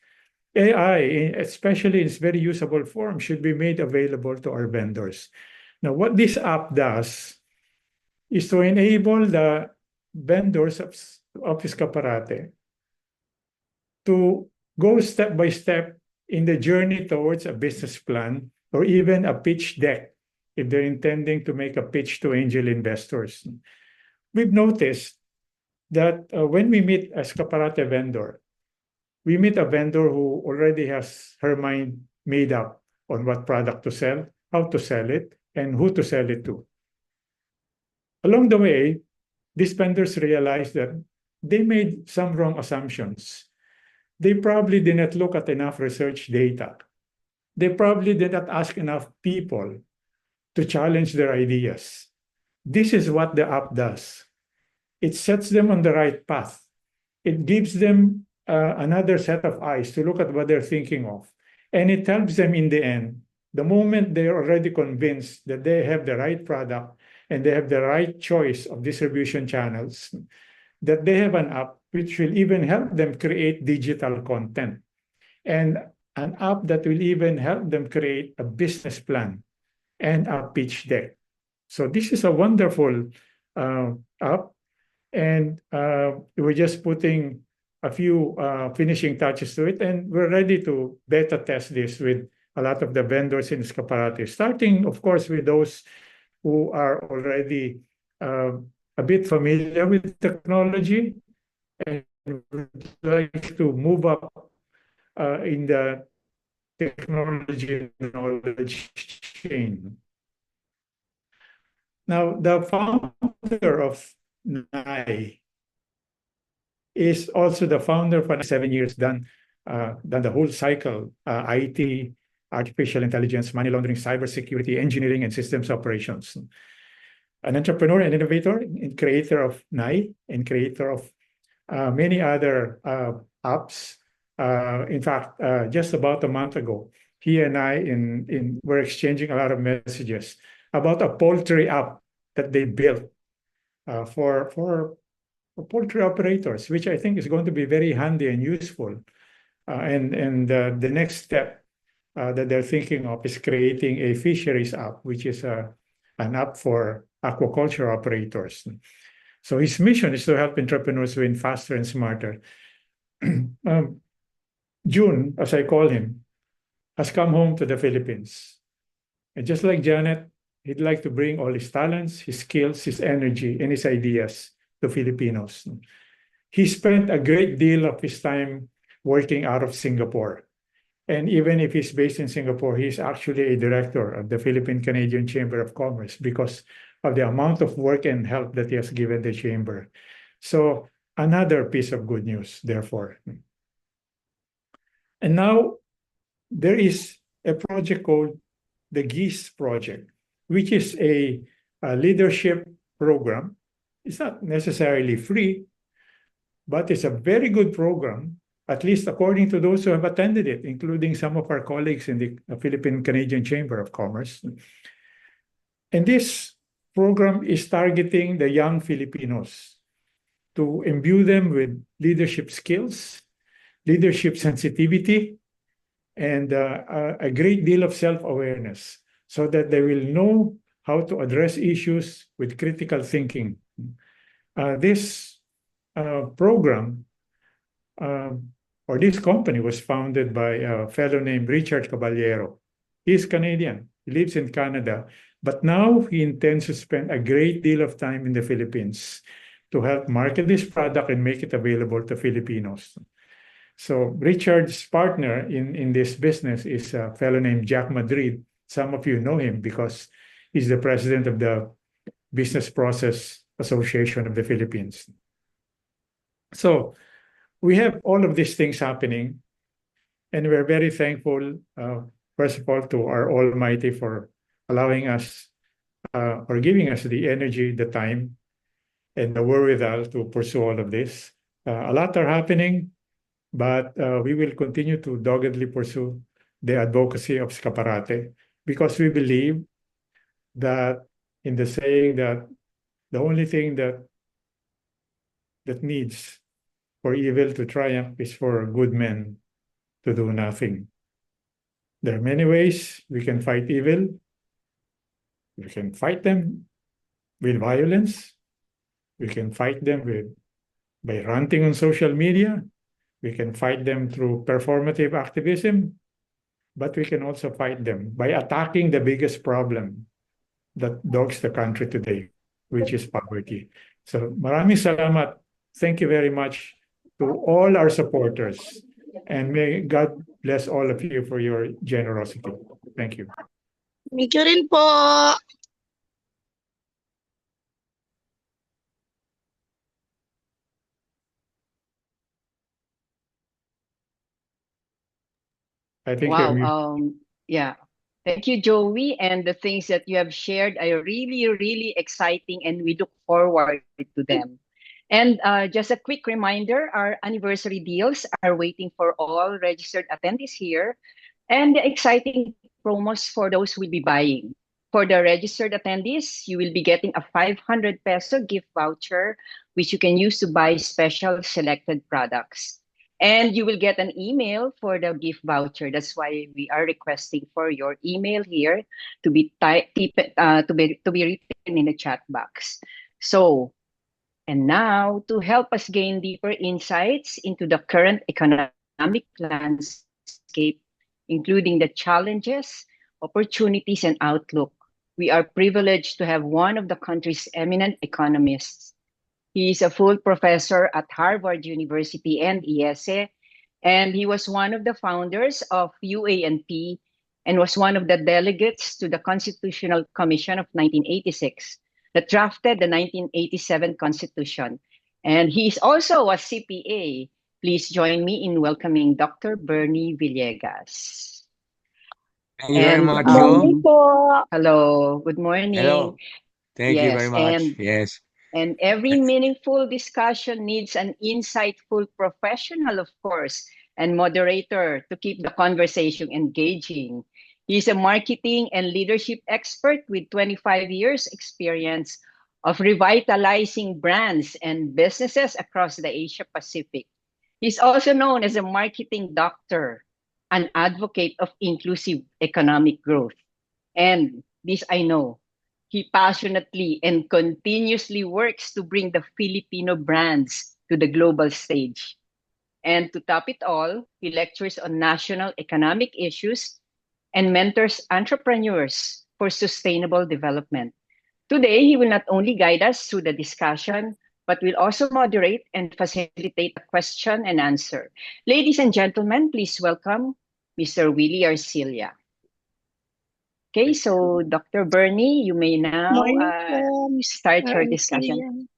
AI, especially in its very usable form, should be made available to our vendors. Now, what this app does is to enable the vendors of Iskaparate to go step by step in the journey towards a business plan or even a pitch deck if they're intending to make a pitch to angel investors. We've noticed that when we meet a Iskaparate vendor, we meet a vendor who already has her mind made up on what product to sell, how to sell it, and who to sell it to. Along the way, these vendors realized that they made some wrong assumptions. They probably did not look at enough research data. They probably did not ask enough people to challenge their ideas. This is what the app does. It sets them on the right path. It gives them another set of eyes to look at what they're thinking of. And it helps them in the end, the moment they're already convinced that they have the right product and they have the right choice of distribution channels, that they have an app which will even help them create digital content, and an app that will even help them create a business plan and a pitch deck. So this is a wonderful app, and we're just putting a few finishing touches to it, and we're ready to beta test this with a lot of the vendors in Iskaparate, starting, of course, with those who are already a bit familiar with technology and would like to move up in the technology knowledge chain. Now, the founder of NAI is also the founder for 7 years, done the whole cycle, IT, artificial intelligence, money laundering, cybersecurity, engineering, and systems operations. An entrepreneur and innovator and creator of NAI and creator of many other apps. In fact, just about a month ago, he and I were exchanging a lot of messages about a poultry app that they built for poultry operators, which I think is going to be very handy and useful. And the next step that they're thinking of is creating a fisheries app, which is an app for aquaculture operators. So his mission is to help entrepreneurs win faster and smarter. June, as I call him, has come home to the Philippines. And just like Janet, he'd like to bring all his talents, his skills, his energy, and his ideas to Filipinos. He spent a great deal of his time working out of Singapore. And even if he's based in Singapore, he's actually a director of the Philippine Canadian Chamber of Commerce because of the amount of work and help that he has given the chamber. So another piece of good news, therefore. And now there is a project called the GEESE Project, which is a leadership program. It's not necessarily free, but it's a very good program, at least according to those who have attended it, including some of our colleagues in the Philippine Canadian Chamber of Commerce. And this program is targeting the young Filipinos to imbue them with leadership skills, leadership sensitivity, and a great deal of self-awareness so that they will know how to address issues with critical thinking. This program or this company was founded by a fellow named Richard Caballero. He's Canadian. He lives in Canada, but now he intends to spend a great deal of time in the Philippines to help market this product and make it available to Filipinos. So Richard's partner in this business is a fellow named Jack Madrid. Some of you know him because he's the president of the Business Process Association of the Philippines. So we have all of these things happening, and we're very thankful, first of all, to our Almighty for allowing us or giving us the energy, the time, and the wherewithal to pursue all of this. A lot are happening, but we will continue to doggedly pursue the advocacy of Iskaparate because we believe that in the saying that the only thing that needs for evil to triumph is for good men to do nothing. There are many ways we can fight evil. We can fight them with violence. We can fight them by ranting on social media. We can fight them through performative activism, but we can also fight them by attacking the biggest problem that dogs the country today, which is poverty. So maraming salamat. Thank you very much to all our supporters. And may God bless all of you for your generosity. Thank you. Thank you rin po. I think Wow. you're muted. Yeah. Thank you, Joey. And the things that you have shared are really, really exciting, and we look forward to them. And just a quick reminder, our anniversary deals are waiting for all registered attendees here, and the exciting promos for those who will be buying. For the registered attendees, you will be getting a 500 peso gift voucher, which you can use to buy special selected products. And you will get an email for the gift voucher. That's why we are requesting for your email here to be to be written in the chat box. So, and now to help us gain deeper insights into the current economic landscape, including the challenges, opportunities, and outlook, we are privileged to have one of the country's eminent economists. He is a full professor at Harvard University and ESE, and he was one of the founders of UANP and was one of the delegates to the Constitutional Commission of 1986 that drafted the 1987 Constitution. And he is also a CPA. Please join me in welcoming Dr. Bernie Villegas. Thank you very much, Joe. Hello, good morning. Hello. Thank you very much. And Yes. and every meaningful discussion needs an insightful professional, of course, and moderator to keep the conversation engaging. He's a marketing and leadership expert with 25 years experience of revitalizing brands and businesses across the Asia Pacific. He's also known as a marketing doctor, an advocate of inclusive economic growth. And this I know, he passionately and continuously works to bring the Filipino brands to the global stage. And to top it all, he lectures on national economic issues and mentors entrepreneurs for sustainable development. Today, he will not only guide us through the discussion, but will also moderate and facilitate a question and answer. Ladies and gentlemen, please welcome Mr. Willie Arcilla. Okay, so Dr. Bernie, you may now start your discussion.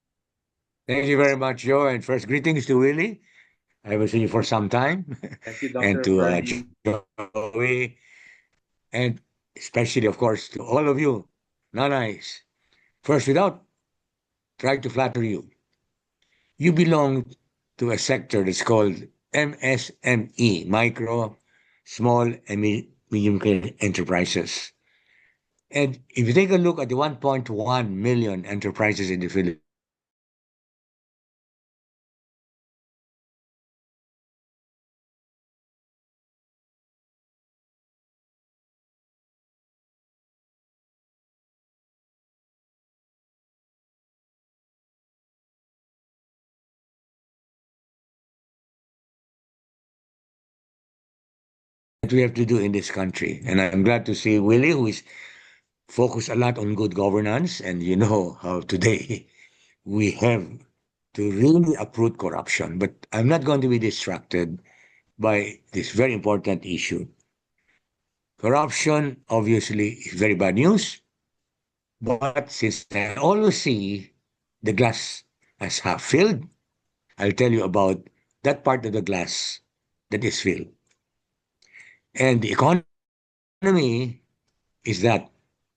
Thank you very much, Joe. And first, greetings to Willie. I haven't seen you for some time. Thank you, Dr. And to Bernie. Joey. And especially, of course, to all of you, Nanays. First, without trying to flatter you, you belong to a sector that's called MSME, micro, small, and medium enterprises. And if you take a look at the 1.1 million enterprises in the Philippines, that we have to do in this country. And I'm glad to see Willie, who is focused a lot on good governance. And you know how today we have to really uproot corruption. But I'm not going to be distracted by this very important issue. Corruption, obviously, is very bad news. But since I always see the glass as half filled, I'll tell you about that part of the glass that is filled. And the economy is that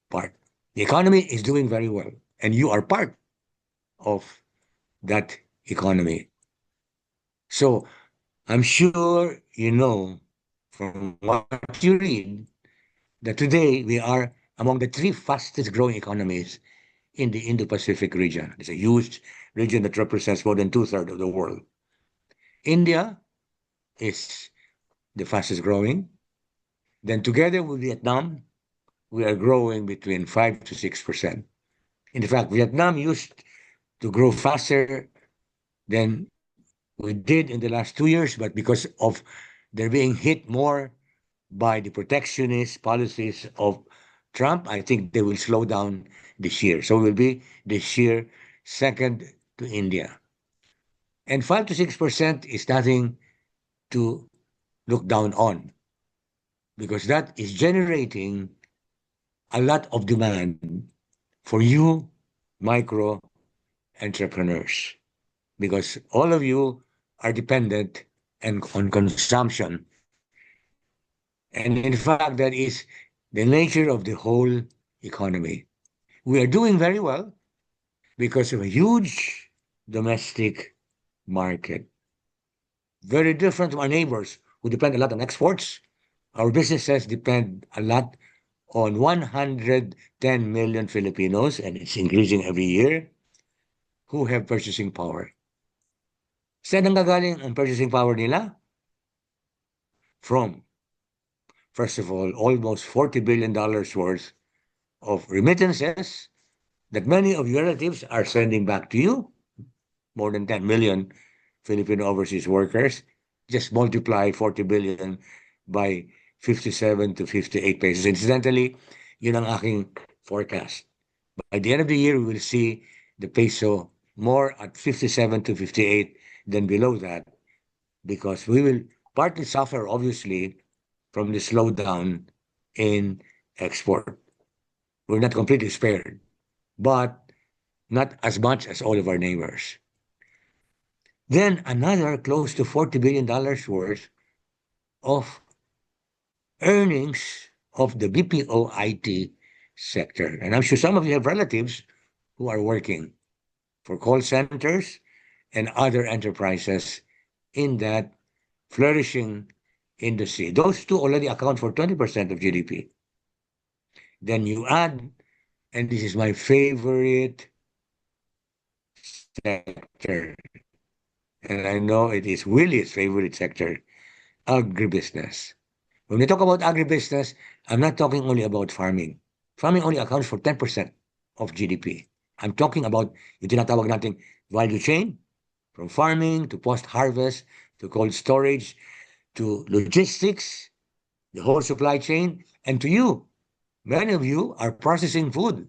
part. The economy is doing very well, and you are part of that economy. So I'm sure you know from what you read that today we are among the three fastest growing economies in the Indo-Pacific region. It's a huge region that represents more than two-thirds of the world. India is the fastest growing. Then together with Vietnam, we are growing between 5 to 6%. In fact, Vietnam used to grow faster than we did in the last 2 years, but because of they're being hit more by the protectionist policies of Trump, I think they will slow down this year. So we'll be this year second to India. And 5 to 6% is nothing to look down on because that is generating a lot of demand for you micro entrepreneurs because all of you are dependent and on consumption. And in fact, that is the nature of the whole economy. We are doing very well because of a huge domestic market. Very different from our neighbors who depend a lot on exports. Our businesses depend a lot on 110 million Filipinos, and it's increasing every year, who have purchasing power. Saan nanggagaling ang purchasing power nila? From, first of all, almost $40 billion worth of remittances that many of your relatives are sending back to you. More than 10 million Filipino overseas workers. Just multiply 40 billion by 57 to 58 pesos. Incidentally, yun ang aking forecast. By the end of the year, we will see the peso more at 57 to 58 than below that because we will partly suffer, obviously, from the slowdown in export. We're not completely spared, but not as much as all of our neighbors. Then another close to $40 billion worth of earnings of the BPO IT sector. And I'm sure some of you have relatives who are working for call centers and other enterprises in that flourishing industry. Those two already account for 20% of GDP. Then you add, and this is my favorite sector, and I know it is Willie's favorite sector, agribusiness. When we talk about agribusiness, I'm not talking only about farming. Farming only accounts for 10% of GDP. I'm talking about yung tinatawag nating value chain, from farming to post-harvest to cold storage to logistics, the whole supply chain, and to you. Many of you are processing food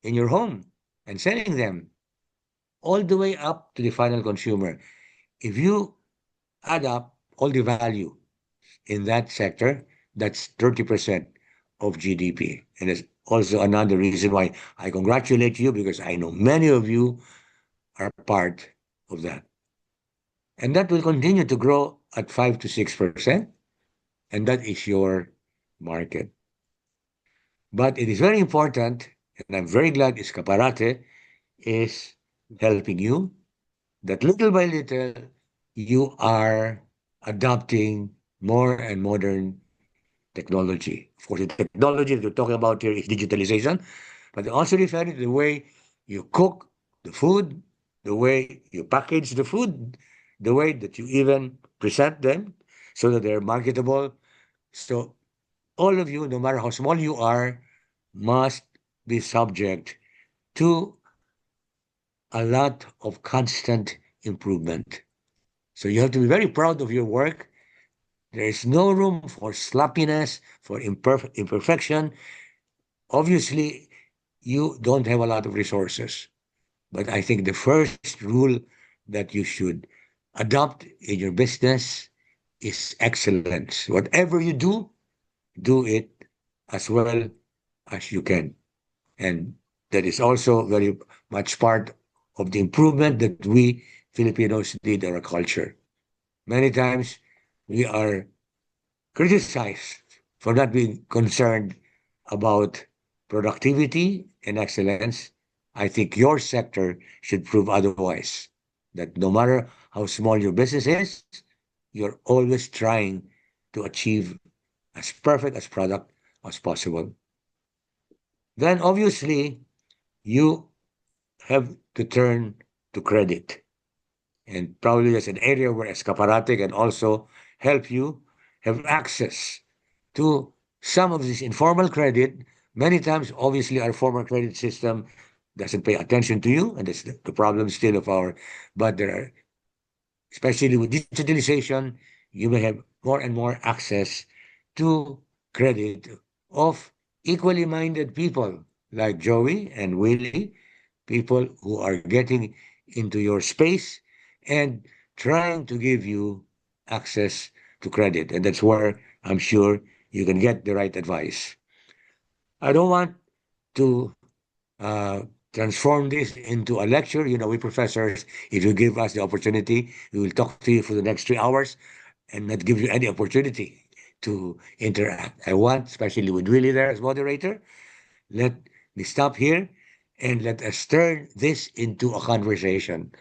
in your home and selling them all the way up to the final consumer. If you add up all the value in that sector, that's 30% of GDP. And it's also another reason why I congratulate you because I know many of you are part of that. And that will continue to grow at 5 to 6%. And that is your market. But it is very important, and I'm very glad Iskaparate is helping you, that little by little you are adopting more and modern technology. Of course, the technology that we're talking about here is digitalization, but they're also referring to the way you cook the food, the way you package the food, the way that you even present them so that they're marketable. So all of you, no matter how small you are, must be subject to a lot of constant improvement. So you have to be very proud of your work. There is no room for sloppiness, for imperfection. Obviously, you don't have a lot of resources. But I think the first rule that you should adopt in your business is excellence. Whatever you do it as well as you can. And that is also very much part of the improvement that we Filipinos need in our culture. Many times we are criticized for not being concerned about productivity and excellence. I think your sector should prove otherwise. That no matter how small your business is, you're always trying to achieve as perfect as product as possible. Then obviously you have to turn to credit. And probably that's an area where Escaparate can also help you have access to some of this informal credit. Many times, obviously, our formal credit system doesn't pay attention to you, and that's the problem still of our. But there are, especially with digitalization, you may have more and more access to credit of equally minded people like Joey and Willie, people who are getting into your space and trying to give you access to credit. And that's where I'm sure you can get the right advice. I don't want to uh, transform this into a lecture. You know, we professors, if you give us the opportunity, we will talk to you for the next 3 hours and not give you any opportunity to interact. I want, especially with Willie there as moderator, let me stop here and let us turn this into a conversation.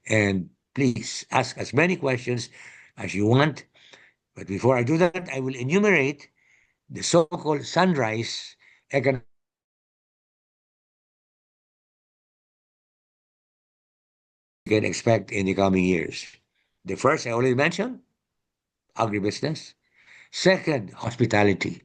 And please ask as many questions as you want. But before I do that, I will enumerate the so-called sunrise economic you can expect in the coming years. The first I already mentioned, agribusiness. Second, hospitality.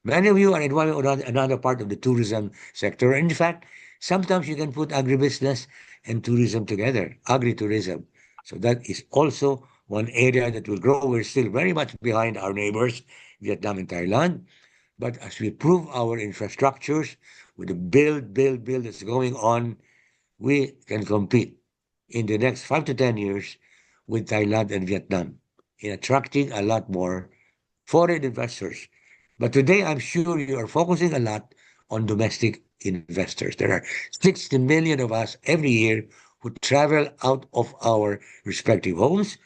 Many of you are involved in another part of the tourism sector. In fact, sometimes you can put agribusiness and tourism together, agritourism. So that is also one area that will grow. We're still very much behind our neighbors, Vietnam and Thailand. But as we improve our infrastructures with the build that's going on, we can compete in the next 5 to 10 years with Thailand and Vietnam in attracting a lot more foreign investors. But today, I'm sure you are focusing a lot on domestic investors. There are 60 million of us every year who travel out of our respective homes.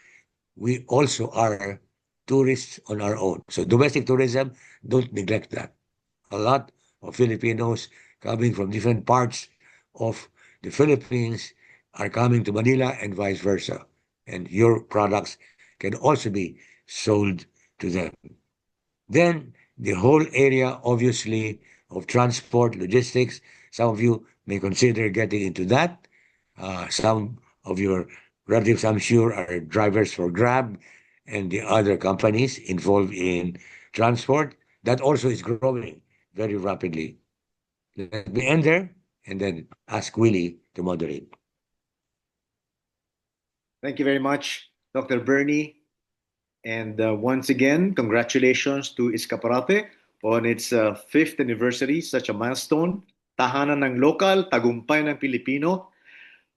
We also are tourists on our own. So domestic tourism, don't neglect that. A lot of Filipinos coming from different parts of the Philippines are coming to Manila and vice versa. And your products can also be sold to them. Then the whole area, obviously, of transport, logistics, some of you may consider getting into that. Some of your relatives, I'm sure, are drivers for Grab and the other companies involved in transport. That also is growing very rapidly. Let me end there and then ask Willie to moderate. Thank you very much, Dr. Bernie. And once again, congratulations to Iskaparate on its 5th anniversary, such a milestone. Tahanan ng lokal, tagumpay ng Pilipino,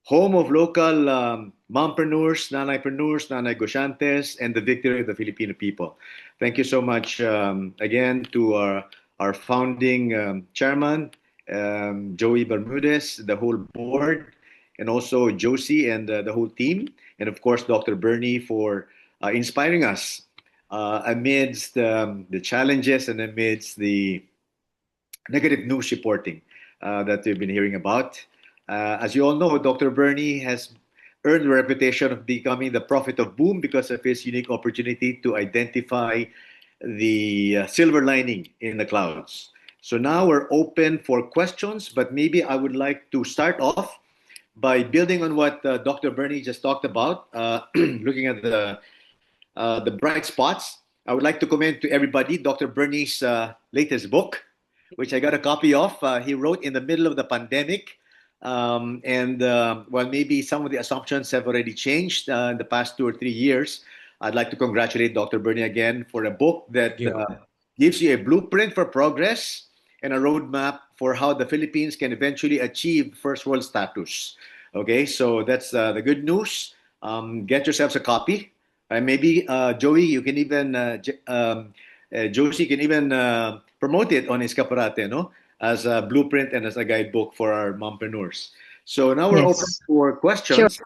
home of local mompreneurs, nanaypreneurs, nanay-gosyantes, and the victory of the Filipino people. Thank you so much again to our founding chairman, Joey Bermudez, the whole board, and also Josie and the whole team, and of course, Dr. Bernie for inspiring us amidst the challenges and amidst the negative news reporting that we've been hearing about. As you all know, Dr. Bernie has earned the reputation of becoming the prophet of boom because of his unique opportunity to identify silver lining in the clouds. So now we're open for questions, but maybe I would like to start off by building on what Dr. Bernie just talked about, looking at the bright spots. I would like to commend to everybody Dr. Bernie's latest book, which I got a copy of. He wrote in the middle of the pandemic. And while maybe some of the assumptions have already changed in the past 2 or 3 years, I'd like to congratulate Dr. Bernie again for a book that gives you a blueprint for progress and a roadmap for how the Philippines can eventually achieve first world status. Okay, so that's the good news. Get yourselves a copy. Maybe Joey, you can even Josie can even promote it on Iskaparate, no? As a blueprint and as a guidebook for our mompreneurs. So now we're open for questions.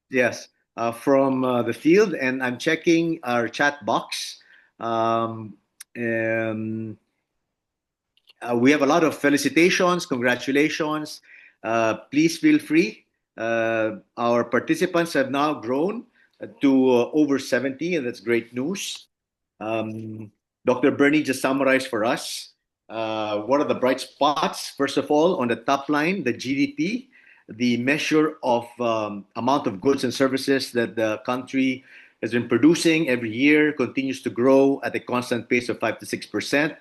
Yes, from the field, and I'm checking our chat box. We have a lot of felicitations, congratulations. Please feel free. Our participants have now grown to over 70, and that's great news. Dr. Bernie just summarized for us what are the bright spots. First of all, on the top line, the GDP, the measure of amount of goods and services that the country has been producing every year, continues to grow at a constant pace of 5 to 6%.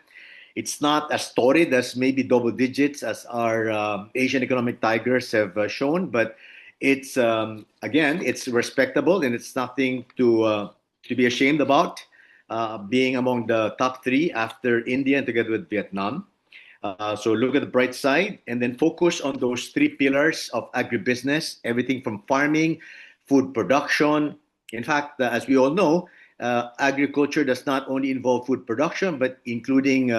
It's not as torrid as maybe double digits as our Asian economic tigers have shown, but it's again, it's respectable, and it's nothing to be ashamed about. Being among the top three after India and together with Vietnam. So look at the bright side and then focus on those three pillars of agribusiness, everything from farming, food production. In fact, as we all know, agriculture does not only involve food production, but including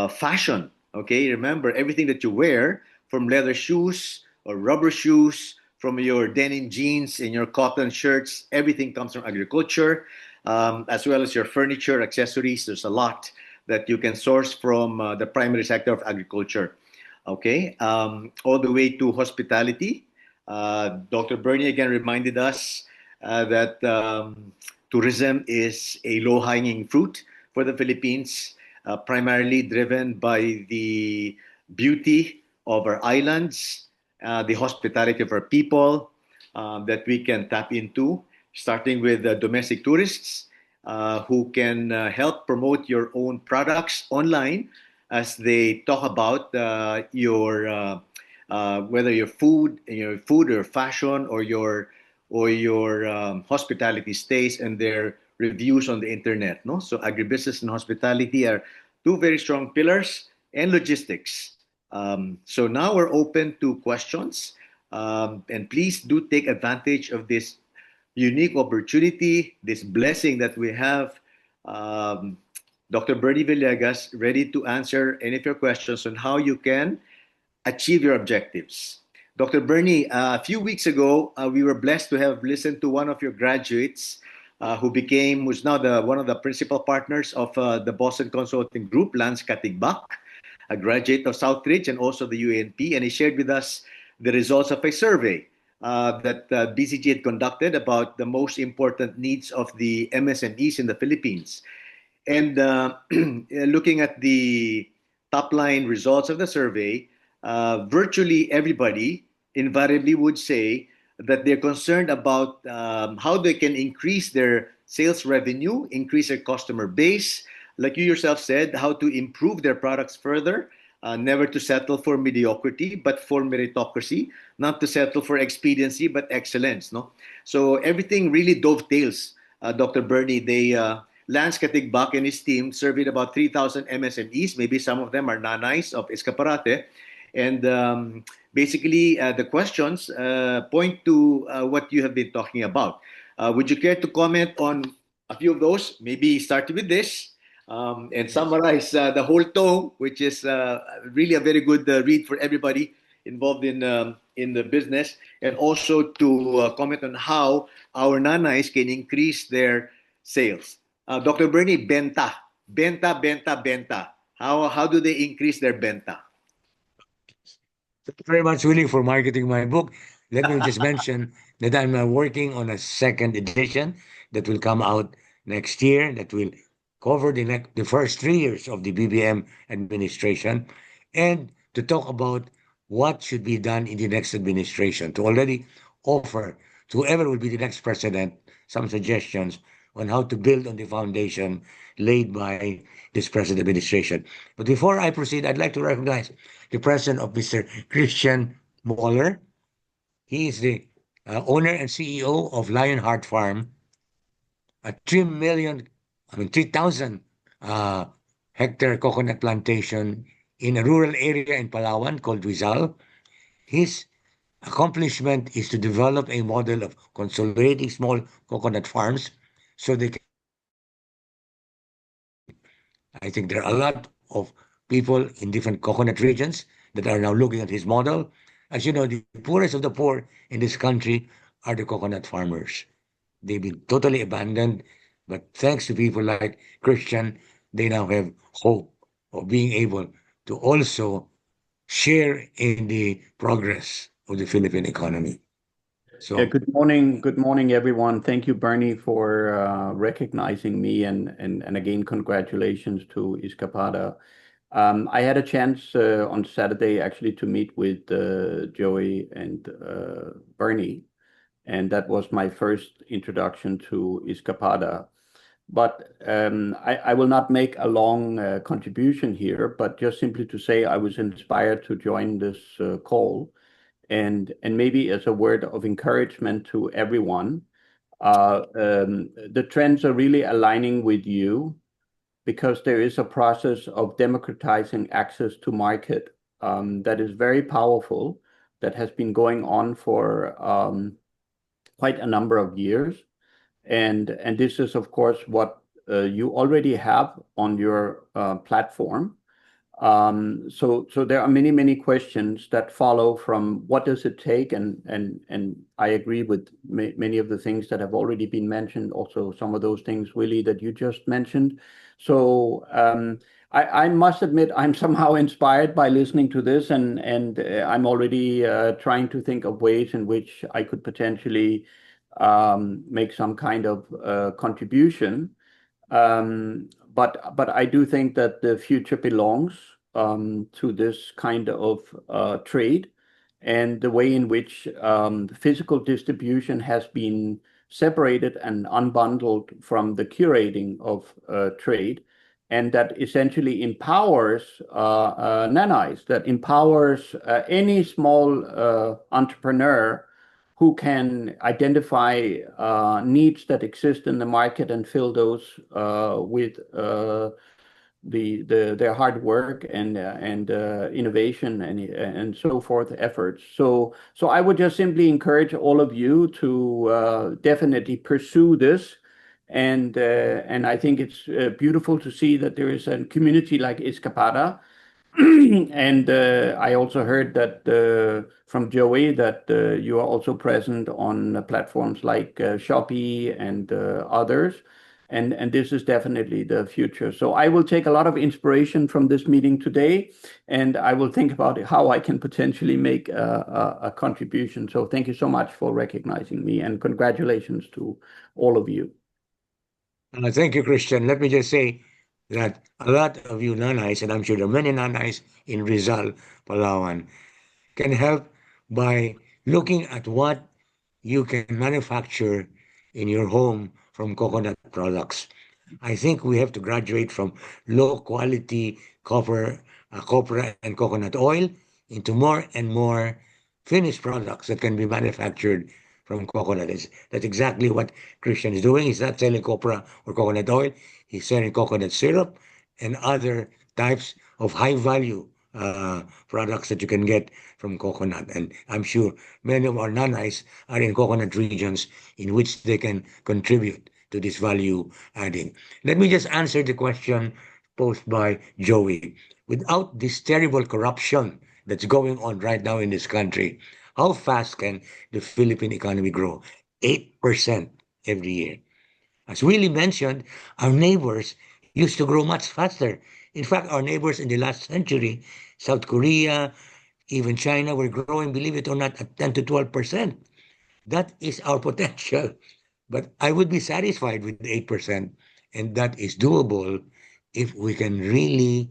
fashion. Okay, remember everything that you wear, from leather shoes or rubber shoes, from your denim jeans and your cotton shirts, everything comes from agriculture. As well as your furniture, accessories. There's a lot that you can source from the primary sector of agriculture. Okay, all the way to hospitality. Dr. Bernie again reminded us that tourism is a low-hanging fruit for the Philippines, primarily driven by the beauty of our islands, the hospitality of our people that we can tap into, starting with domestic tourists who can help promote your own products online as they talk about your whether your food or fashion or your hospitality stays and their reviews on the internet. No, so agribusiness and hospitality are two very strong pillars, and logistics. So now we're open to questions, and please do take advantage of this unique opportunity, this blessing that we have. Dr. Bernie Villegas ready to answer any of your questions on how you can achieve your objectives. Dr. Bernie, a few weeks ago, we were blessed to have listened to one of your graduates who's now one of the principal partners of the Boston Consulting Group, Lance Katigbak, a graduate of Southridge and also the UNP, and he shared with us the results of a survey that BCG had conducted about the most important needs of the MSMEs in the Philippines. And looking at the top line results of the survey, virtually everybody invariably would say that they're concerned about how they can increase their sales revenue, increase their customer base, like you yourself said, how to improve their products further, never to settle for mediocrity, but for meritocracy, not to settle for expediency, but excellence. No, so everything really dovetails. Dr. Bernie, Lance Katigbak and his team surveyed about 3,000 MSMEs. Maybe some of them are nanays of Iskaparate. And basically, the questions point to what you have been talking about. Would you care to comment on a few of those? Maybe start with this and summarize the whole tome, which is really a very good read for everybody involved in the business, and also to comment on how our nanays can increase their sales. Dr. Bernie, benta. How do they increase their benta? Thank you very much, Willie, for marketing my book. Let me just mention that I'm working on a second edition that will come out next year that will cover the first 3 years of the BBM administration, and to talk about what should be done in the next administration, to already offer to whoever will be the next president some suggestions on how to build on the foundation laid by this present administration. But before I proceed, I'd like to recognize the presence of Mr. Christian Moller. He is the owner and CEO of Lionheart Farm, a 3,000 hectare coconut plantation in a rural area in Palawan called Rizal. His accomplishment is to develop a model of consolidating small coconut farms so they can. I think there are a lot of people in different coconut regions that are now looking at his model. As you know, the poorest of the poor in this country are the coconut farmers. They've been totally abandoned, but thanks to people like Christian, they now have hope of being able to also share in the progress of the Philippine economy. So, Yeah, good morning, everyone. Thank you, Bernie, for recognizing me, and again, congratulations to Iskaparate. I had a chance on Saturday actually to meet with Joey and Bernie, and that was my first introduction to Iskaparate. But I will not make a long contribution here, but just simply to say I was inspired to join this call. And maybe as a word of encouragement to everyone, the trends are really aligning with you because there is a process of democratizing access to market that is very powerful, that has been going on for quite a number of years. And this is, of course, what you already have on your platform. So there are many questions that follow from what does it take, and I agree with many of the things that have already been mentioned, also some of those things, Willie, that you just mentioned. So I must admit I'm somehow inspired by listening to this, and I'm already trying to think of ways in which I could potentially make some kind of contribution. But I do think that the future belongs to this kind of trade, and the way in which physical distribution has been separated and unbundled from the curating of trade, and that essentially empowers nanais, that empowers any small entrepreneur who can identify needs that exist in the market and fill those with their hard work and innovation and so forth efforts. So I would just simply encourage all of you to definitely pursue this. And I think it's beautiful to see that there is a community like Iskaparate. And I also heard that from Joey that you are also present on platforms like Shopee and others. And this is definitely the future. So I will take a lot of inspiration from this meeting today, and I will think about how I can potentially make a contribution. So thank you so much for recognizing me, and congratulations to all of you. Thank you, Christian. Let me just say that a lot of you nanais, and I'm sure there are many nanais in Rizal, Palawan, can help by looking at what you can manufacture in your home from coconut products. I think we have to graduate from low quality copra and coconut oil into more and more finished products that can be manufactured from coconut. That's exactly what Christian is doing. He's not selling copra or coconut oil. He's selling coconut syrup and other types of high value products that you can get from coconut. And I'm sure many of our nanais are in coconut regions in which they can contribute to this value adding. Let me just answer the question posed by Joey. Without this terrible corruption that's going on right now in this country, how fast can the Philippine economy grow? 8% every year. As Willie mentioned, our neighbors used to grow much faster. In fact, our neighbors in the last century, South Korea, even China, were growing, believe it or not, at 10 to 12%. That is our potential. But I would be satisfied with 8%. And that is doable if we can really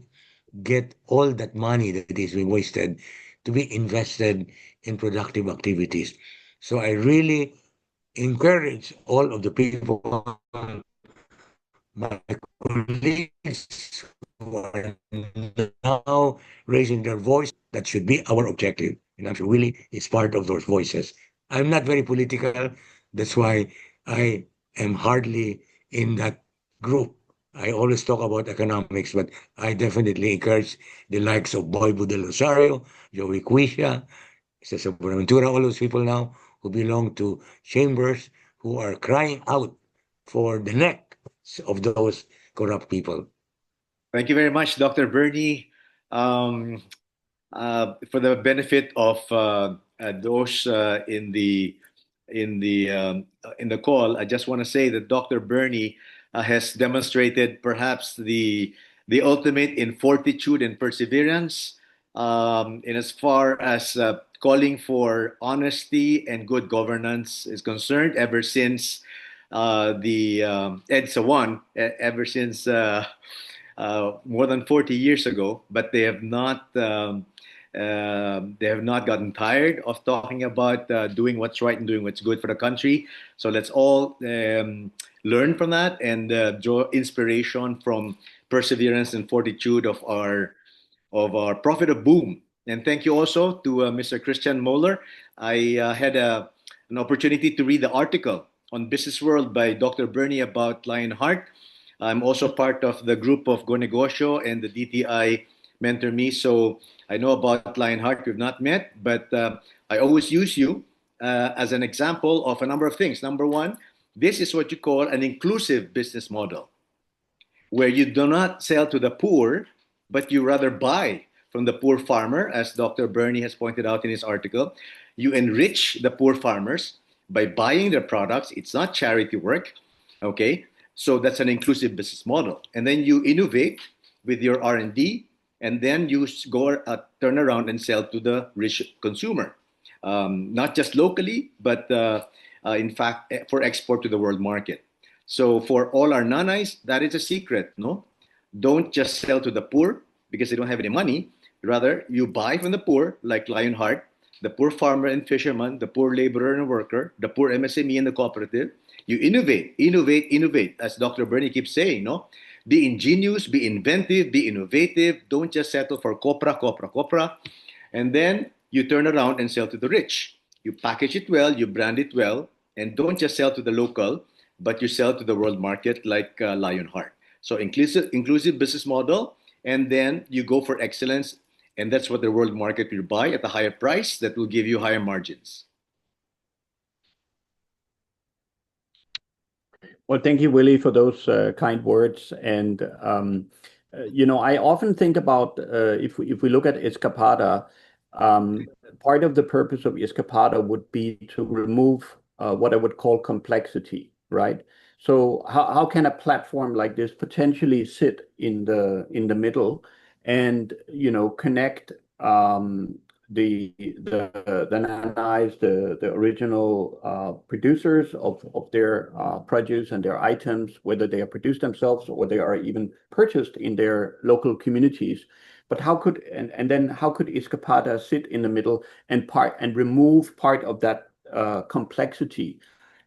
get all that money that is being wasted to be invested in productive activities. So I really encourage all of the people, my colleagues who are now raising their voice, that should be our objective. And I'm sure Willie is part of those voices. I'm not very political. That's why I am hardly in that group. I always talk about economics, but I definitely encourage the likes of Boy Budel Rosario, Joey Quisha, Cesar Buenaventura, all those people now who belong to chambers who are crying out for the neck of those corrupt people. Thank you very much, Dr. Bernie. For the benefit of those in the call, I just want to say that Dr. Bernie has demonstrated perhaps the ultimate in fortitude and perseverance, in as far as calling for honesty and good governance is concerned. Ever since the EDSA 1, ever since more than 40 years ago, but they have not gotten tired of talking about doing what's right and doing what's good for the country. So let's all learn from that and draw inspiration from perseverance and fortitude of our prophet of boom. And thank you also to Mr. Christian Moeller. I had an opportunity to read the article on Business World by Dr. Bernie about Lionheart. I'm also part of the group of Go Negosyo and the DTI Mentor Me. So I know about Lionheart. We've not met, but I always use you as an example of a number of things. Number one, this is what you call an inclusive business model, where you do not sell to the poor, but you rather buy from the poor farmer, as Dr. Bernie has pointed out in his article. You enrich the poor farmers by buying their products. It's not charity work, okay? So that's an inclusive business model. And then you innovate with your R&D, and then you go turn around and sell to the rich consumer, not just locally, but in fact for export to the world market. So for all our nanais, that is a secret, no? Don't just sell to the poor because they don't have any money. Rather, you buy from the poor, like Lionheart, the poor farmer and fisherman, the poor laborer and worker, the poor MSME and the cooperative. You innovate, innovate, innovate, as Dr. Bernie keeps saying, no? Be ingenious, be inventive, be innovative. Don't just settle for copra, copra, copra. And then you turn around and sell to the rich. You package it well, you brand it well, and don't just sell to the local, but you sell to the world market like Lionheart. So inclusive business model, and then you go for excellence, and that's what the world market will buy at a higher price that will give you higher margins. Well, thank you, Willie, for those kind words. And I often think about if we look at Iskaparate, part of the purpose of Iskaparate would be to remove what I would call complexity, right? So how can a platform like this potentially sit in the middle and connect the nanais, the original producers of their produce and their items, whether they are produced themselves or they are even purchased in their local communities. But how could Iskaparate sit in the middle and remove part of that complexity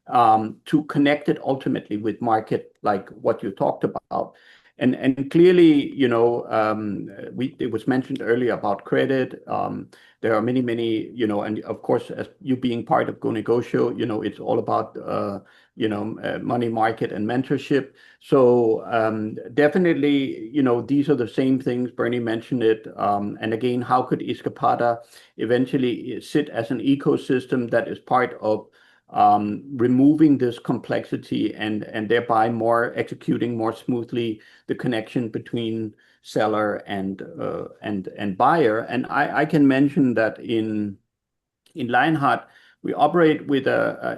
to connect it ultimately with market, like what you talked about? And clearly, it was mentioned earlier about credit. There are many, and of course, as you being part of Go Negosyo, it's all about, money market and mentorship. So definitely, these are the same things. Bernie mentioned it. And again, how could Iskaparate eventually sit as an ecosystem that is part of removing this complexity and thereby executing more smoothly the connection between seller and buyer. And I can mention that in Lionheart, we operate with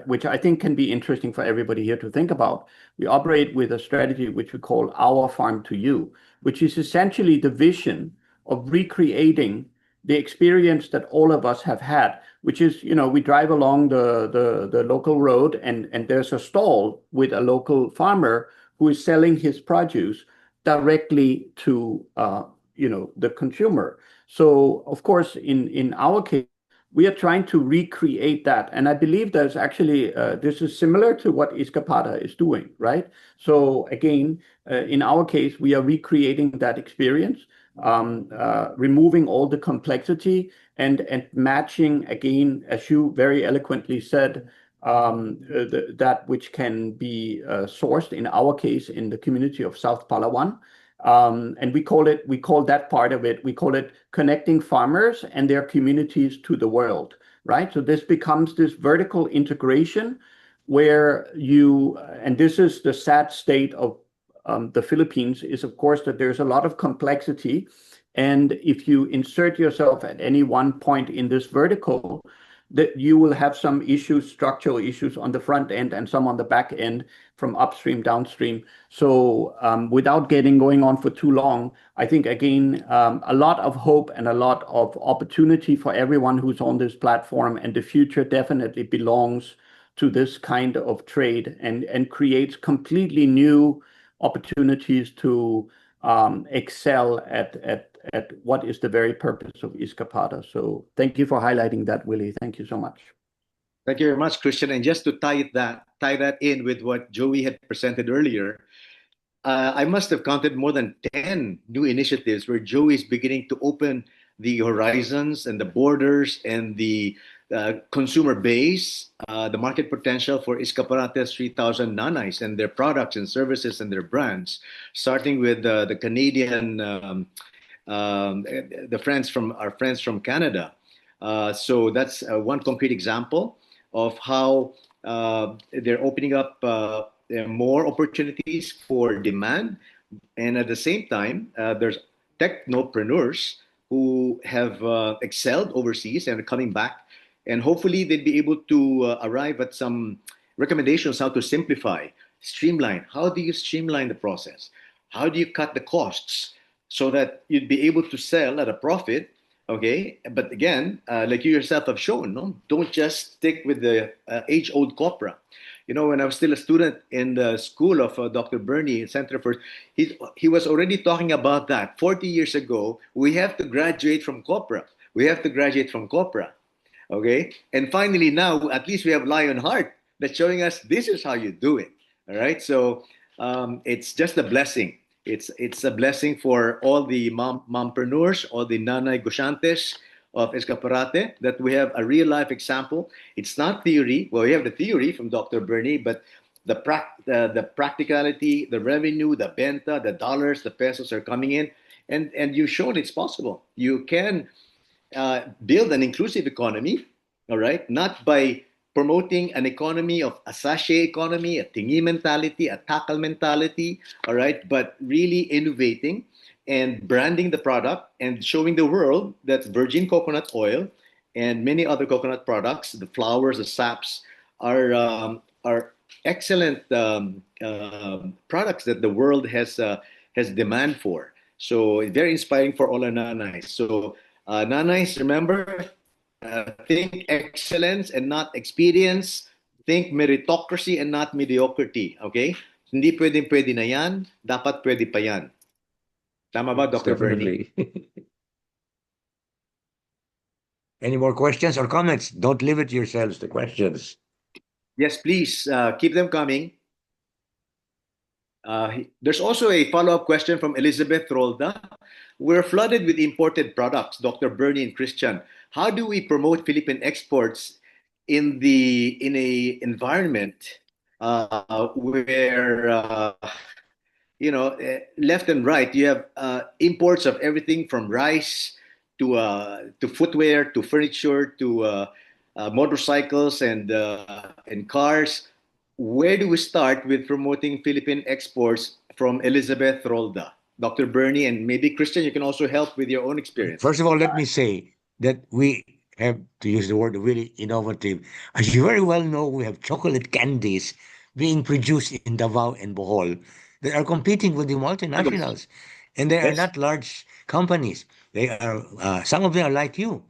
which I think can be interesting for everybody here to think about. We operate with a strategy which we call Our Farm to You, which is essentially the vision of recreating the experience that all of us have had, which is, we drive along the local road and there's a stall with a local farmer who is selling his produce directly to the consumer. So of course, in our case, we are trying to recreate that, and I believe there's actually this is similar to what Iskaparate is doing, right? So again, in our case, we are recreating that experience, removing all the complexity and matching again, as you very eloquently said, that which can be sourced in our case in the community of South Palawan. And we call that part of it, we call it connecting farmers and their communities to the world, right? So this becomes this vertical integration where and this is the sad state of the Philippines, is of course that there's a lot of complexity. And if you insert yourself at any one point in this vertical, that you will have some issues, structural issues on the front end and some on the back end from upstream, downstream. So without going on for too long, I think, again, a lot of hope and a lot of opportunity for everyone who's on this platform, and the future definitely belongs to this kind of trade and creates completely new opportunities to excel at what is the very purpose of Iskaparate. So thank you for highlighting that, Willie. Thank you so much. Thank you very much, Christian. And just to tie that in with what Joey had presented earlier, I must have counted more than 10 new initiatives where Joey is beginning to open the horizons and the borders and the consumer base, the market potential for Iskaparate's 3,000 nanays and their products and services and their brands, starting with the Canadian our friends from Canada. So that's one concrete example of how they're opening up more opportunities for demand. And at the same time, there's technopreneurs who have excelled overseas and are coming back. And hopefully they'll be able to arrive at some recommendations how to simplify, streamline. How do you streamline the process? How do you cut the costs so that you'd be able to sell at a profit? Okay, but again, like you yourself have shown, no? Don't just stick with the age-old copra. You know, when I was still a student in the school of Dr. Bernie, Center for, he was already talking about that 40 years ago. We have to graduate from copra. We have to graduate from copra. Okay, and finally now, at least we have Lionheart that's showing us this is how you do it. All right, so it's just a blessing. It's a blessing for all the mompreneurs, all the nanay gosyantes of Iskaparate, that we have a real life example. It's not theory. Well, we have the theory from Dr. Bernie, but the practicality, the revenue, the benta, the dollars, the pesos are coming in, and you've shown it's possible. You can build an inclusive economy, all right, not by promoting an economy of a sachet economy, a tingi mentality, a tackle mentality, all right, but really innovating and branding the product and showing the world that virgin coconut oil and many other coconut products, the flowers, the saps, are excellent products that the world has demand for. So it's very inspiring for all our nanays. So nanays, remember, think excellence and not experience. Think meritocracy and not mediocrity. Okay? Hindi pwede na yan. Dapat pwede pa yan. Tama ba, Dr. Bernie? Any more questions or comments? Don't limit yourselves to questions. Yes, please. Keep them coming. There's also a follow-up question from Elizabeth Rolda. We're flooded with imported products, Dr. Bernie and Christian. How do we promote Philippine exports in a environment where left and right you have imports of everything from rice to footwear to furniture to motorcycles and cars? Where do we start with promoting Philippine exports from Elizabeth Rolda? Dr. Bernie, and maybe Christian, you can also help with your own experience. First of all, let me say that we have, to use the word, really innovative. As you very well know, we have chocolate candies being produced in Davao and Bohol that are competing with the multinationals. And they are not large companies. They are, some of them are like you,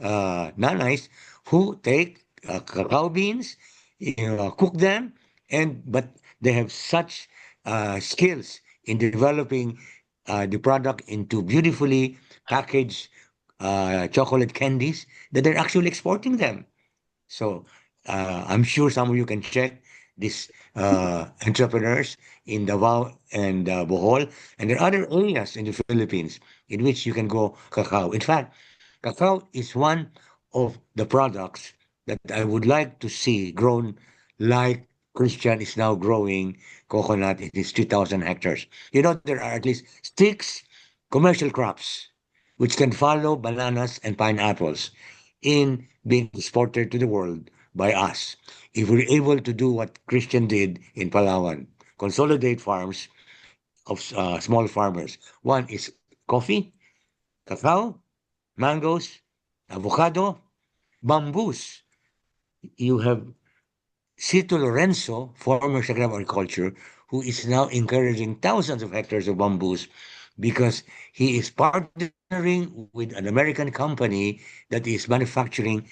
nanays, who take cacao beans, cook them, but they have such skills in developing the product into beautifully packaged chocolate candies that they're actually exporting them. So I'm sure some of you can check these entrepreneurs in Davao and Bohol, and there are other areas in the Philippines in which you can go cacao. In fact, cacao is one of the products that I would like to see grown like Christian is now growing coconut in his 3,000 hectares. You know, there are at least six commercial crops which can follow bananas and pineapples in being exported to the world by us. If we're able to do what Christian did in Palawan, consolidate farms of small farmers. One is coffee, cacao, mangoes, avocado, bamboos. You have Cito Lorenzo, former Secretary of Agriculture, who is now encouraging thousands of hectares of bamboos because he is partnering with an American company that is manufacturing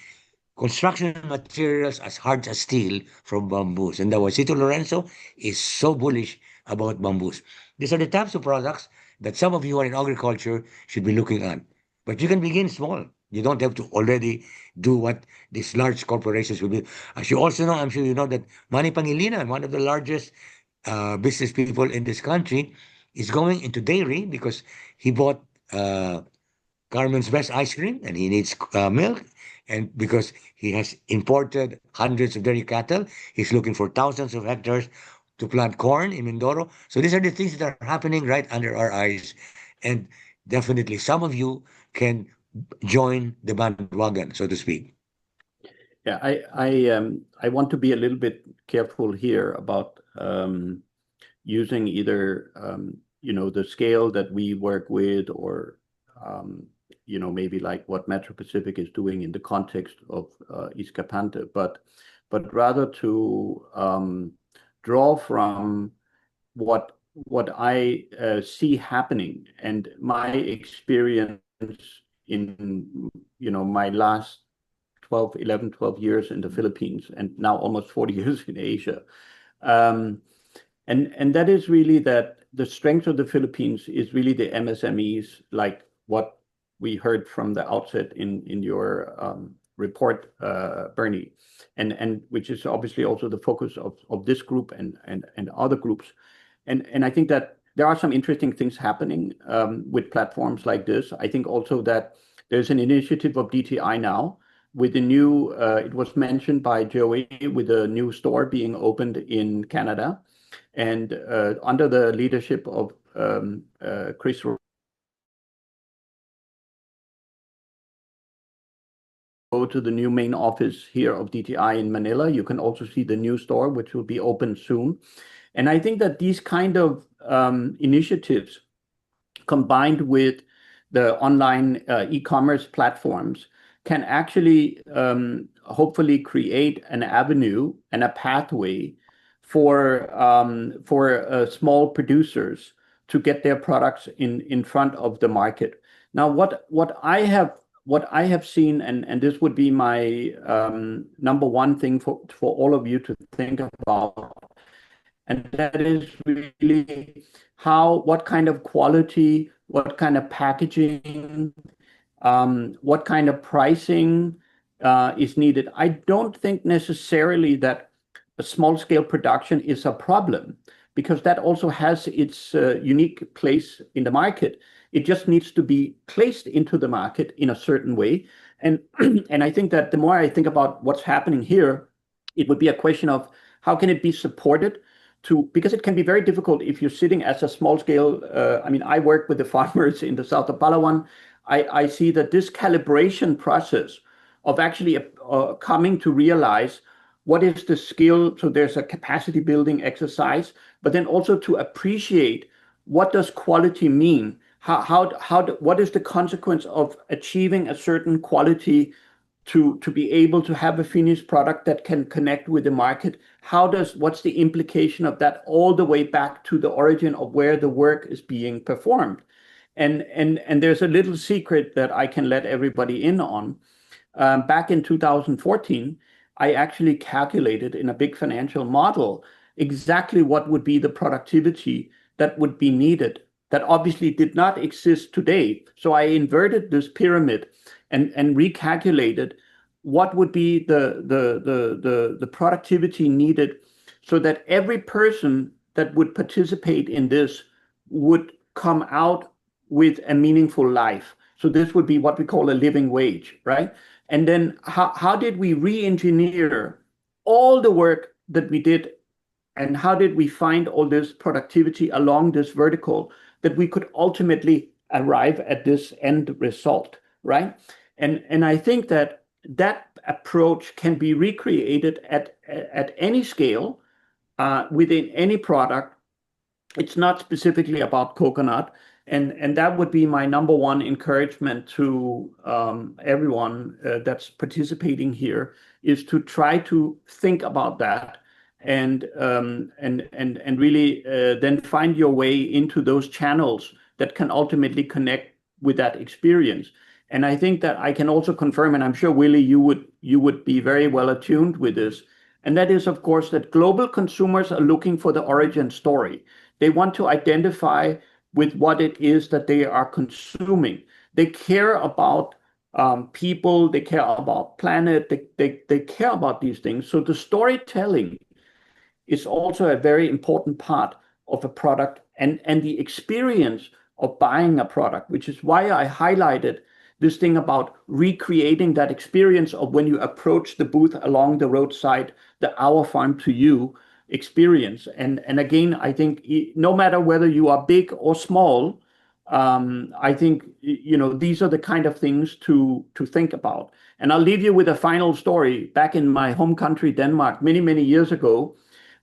construction materials as hard as steel from bamboos. And the Juancito Lorenzo is so bullish about bamboos. These are the types of products that some of you who are in agriculture should be looking at. But you can begin small. You don't have to already do what these large corporations will do. As you also know, I'm sure you know that Manny Pangilinan, one of the largest business people in this country, is going into dairy because he bought Carmen's Best ice cream and he needs milk. And because he has imported hundreds of dairy cattle, he's looking for thousands of hectares to plant corn in Mindoro. So these are the things that are happening right under our eyes. And definitely some of you can join the bandwagon, so to speak. Yeah, I want to be a little bit careful here about using either the scale that we work with or maybe like what Metro Pacific is doing in the context of Iskaparate, but rather to draw from what I see happening and my experience in my last 12 years in the Philippines and now almost 40 years in Asia. And that is really that the strength of the Philippines is really the MSMEs, like what we heard from the outset in your report, Bernie, and which is obviously also the focus of this group and other groups. And I think that there are some interesting things happening with platforms like this. I think also that there's an initiative of DTI now with the new, it was mentioned by Joey, with a new store being opened in Canada. And under the leadership of Chris, go to the new main office here of DTI in Manila. You can also see the new store, which will be open soon. And I think that these kind of initiatives, combined with the online e-commerce platforms, can actually hopefully create an avenue and a pathway for small producers to get their products in front of the market. Now, what I have seen, and this would be my number one thing for all of you to think about, and that is really what kind of quality, what kind of packaging, what kind of pricing is needed. I don't think necessarily that a small-scale production is a problem, because that also has its unique place in the market. It just needs to be placed into the market in a certain way. And I think that the more I think about what's happening here, it would be a question of how can it be supported because it can be very difficult if you're sitting as a small scale. I work with the farmers in the south of Palawan. I see that this calibration process of actually coming to realize what is the skill. So there's a capacity building exercise, but then also to appreciate what does quality mean? What is the consequence of achieving a certain quality to be able to have a finished product that can connect with the market? What's the implication of that all the way back to the origin of where the work is being performed? And there's a little secret that I can let everybody in on. Back in 2014, I actually calculated in a big financial model exactly what would be the productivity that would be needed, that obviously did not exist today. So I inverted this pyramid and recalculated what would be the productivity needed so that every person that would participate in this would come out with a meaningful life. So this would be what we call a living wage, right? And then how did we re-engineer all the work that we did, and how did we find all this productivity along this vertical that we could ultimately arrive at this end result, right? And I think that approach can be recreated at any scale, within any product. It's not specifically about coconut, and that would be my number one encouragement to everyone that's participating here, is to try to think about that and really then find your way into those channels that can ultimately connect with that experience. And I think that I can also confirm, and I'm sure Willie, you would be very well attuned with this, and that is, of course, that global consumers are looking for the origin story. They want to identify with what it is that they are consuming. They care about people, they care about planet, they care about these things. So the storytelling is also a very important part of a product and the experience of buying a product, which is why I highlighted this thing about recreating that experience of when you approach the booth along the roadside, the Our Farm to You experience. And again, I think no matter whether you are big or small, I think these are the kind of things to think about. And I'll leave you with a final story. Back in my home country, Denmark, many years ago,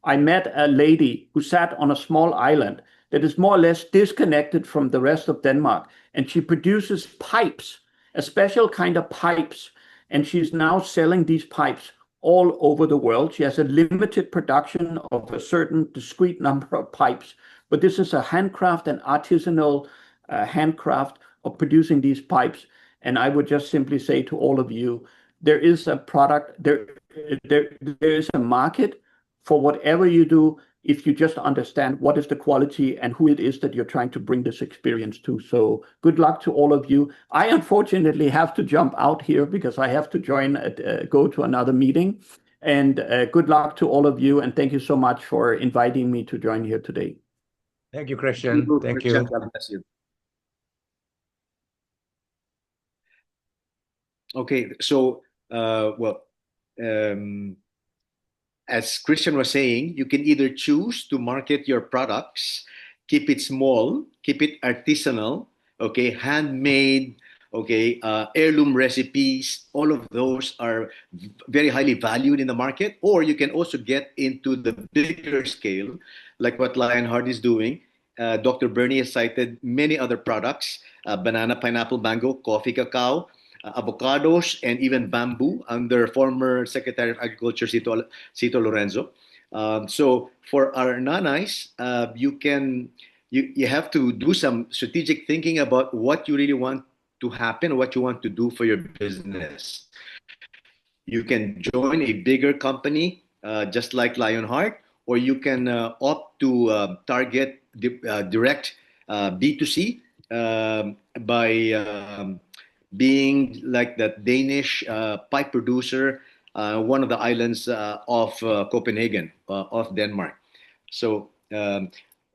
I met a lady who sat on a small island that is more or less disconnected from the rest of Denmark, and she produces pipes, a special kind of pipes, and she's now selling these pipes all over the world. She has a limited production of a certain discrete number of pipes, but this is a handcraft and artisanal handcraft of producing these pipes. And I would just simply say to all of you, there is a product, there is a market for whatever you do, if you just understand what is the quality and who it is that you're trying to bring this experience to. So good luck to all of you. I unfortunately have to jump out here because I have to go to another meeting. And good luck to all of you. And thank you so much for inviting me to join here today. Thank you, Christian. Thank you. God bless you. Okay, so as Christian was saying, you can either choose to market your products, keep it small, keep it artisanal, okay, handmade, okay, heirloom recipes. All of those are very highly valued in the market. Or you can also get into the bigger scale, like what Lionheart is doing. Dr. Bernie has cited many other products: banana, pineapple, mango, coffee, cacao, avocados, and even bamboo under former Secretary of Agriculture Cito Lorenzo. So for our nanais, you have to do some strategic thinking about what you really want to happen, what you want to do for your business. You can join a bigger company, just like Lionheart, or you can opt to target direct B2C by being like that Danish pipe producer, one of the islands of Copenhagen, of Denmark. So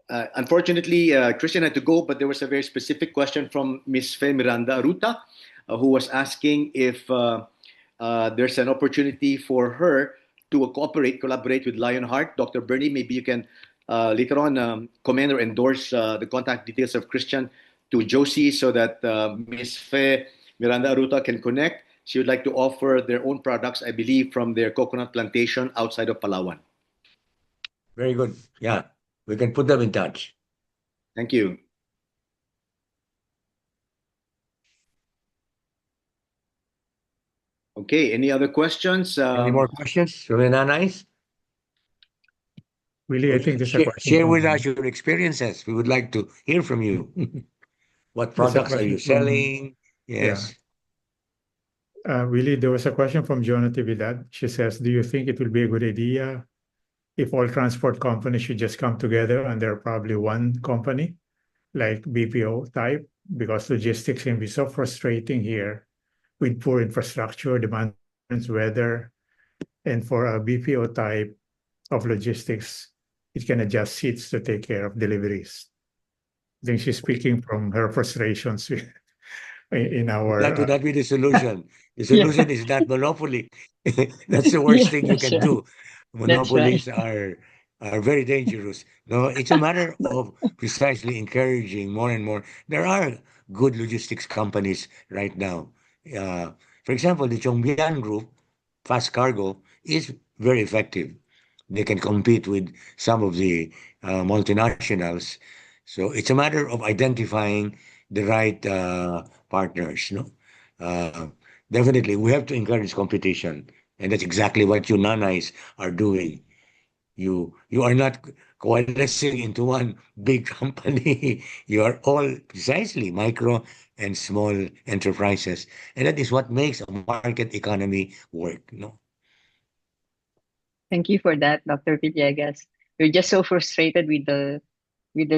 unfortunately, Christian had to go, but there was a very specific question from Miss Fe Miranda Ruta, who was asking if there's an opportunity for her to collaborate with Lionheart. Dr. Bernie, maybe you can later on comment or endorse the contact details of Christian to Josie so that Miss Fe Miranda Aruta can connect. She would like to offer their own products, I believe, from their coconut plantation outside of Palawan. Very good. Yeah, we can put them in touch. Thank you. Okay, any other questions? Any more questions from the nanais? Willie, I think there's a question. Share with us your experiences. We would like to hear from you. What products are you selling? Yes. Willie, there was a question from Jonah Tividad. She says, do you think it will be a good idea if all transport companies should just come together and they're probably one company, like BPO type, because logistics can be so frustrating here with poor infrastructure, demands weather, and for a BPO type of logistics, it can adjust seats to take care of deliveries. I think she's speaking from her frustrations in That our would not be the solution. The Yeah. solution is not monopoly. That's the Yeah, worst thing you that's can right. do. That's right. Monopolies are very dangerous. No, it's a matter of precisely encouraging more and more. There are good logistics companies right now. Uh, for example, the Chongbian Group, Fast Cargo, is very effective. They can compete with some of the multinationals. So it's a matter of identifying the right partners. No, uh, definitely we have to encourage competition, and that's exactly what you nanais are doing. You are not coalescing into one big company. You are all precisely micro and small enterprises, and that is what makes a market economy work. No. Thank you for that, Dr. Villegas. We're just so frustrated with the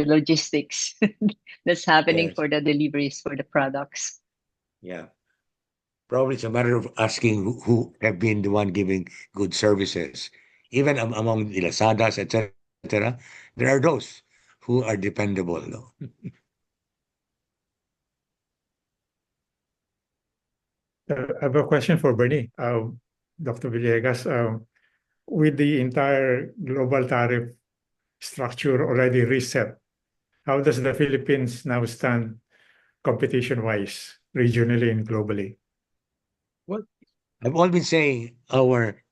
logistics that's happening Yes. for the deliveries for the products. Yeah. Probably it's a matter of asking who have been the one giving good services. Even among the Lazadas, etc., there are those who are dependable. No? I have a question for Bernie. Dr. Villegas, with the entire global tariff structure already reset, how does the Philippines now stand competition-wise, regionally and globally? Well, I've always been saying our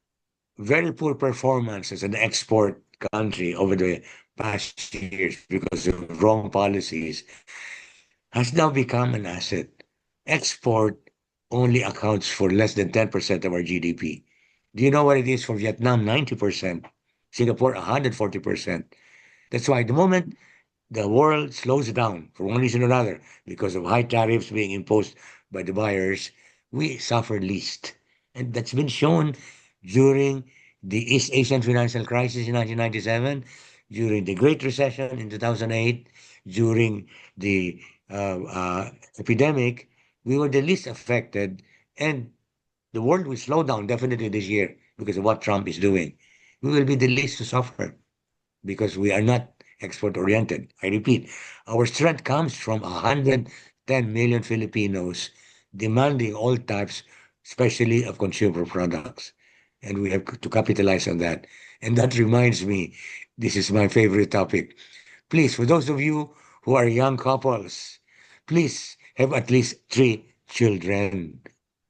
very poor performance as an export country over the past years because of wrong policies has now become an asset. Export only accounts for less than 10% of our GDP. Do you know what it is for Vietnam? 90%. Singapore, 140%. That's why the moment the world slows down for one reason or another because of high tariffs being imposed by the buyers, we suffer least. And that's been shown during the East Asian financial crisis in 1997, during the Great Recession in 2008, during the epidemic. We were the least affected, and the world will slow down definitely this year because of what Trump is doing. We will be the least to suffer because we are not export oriented. I repeat, our strength comes from 110 million Filipinos demanding all types, especially of consumer products. And we have to capitalize on that. And that reminds me, this is my favorite topic. Please, for those of you who are young couples, please have at least 3 children.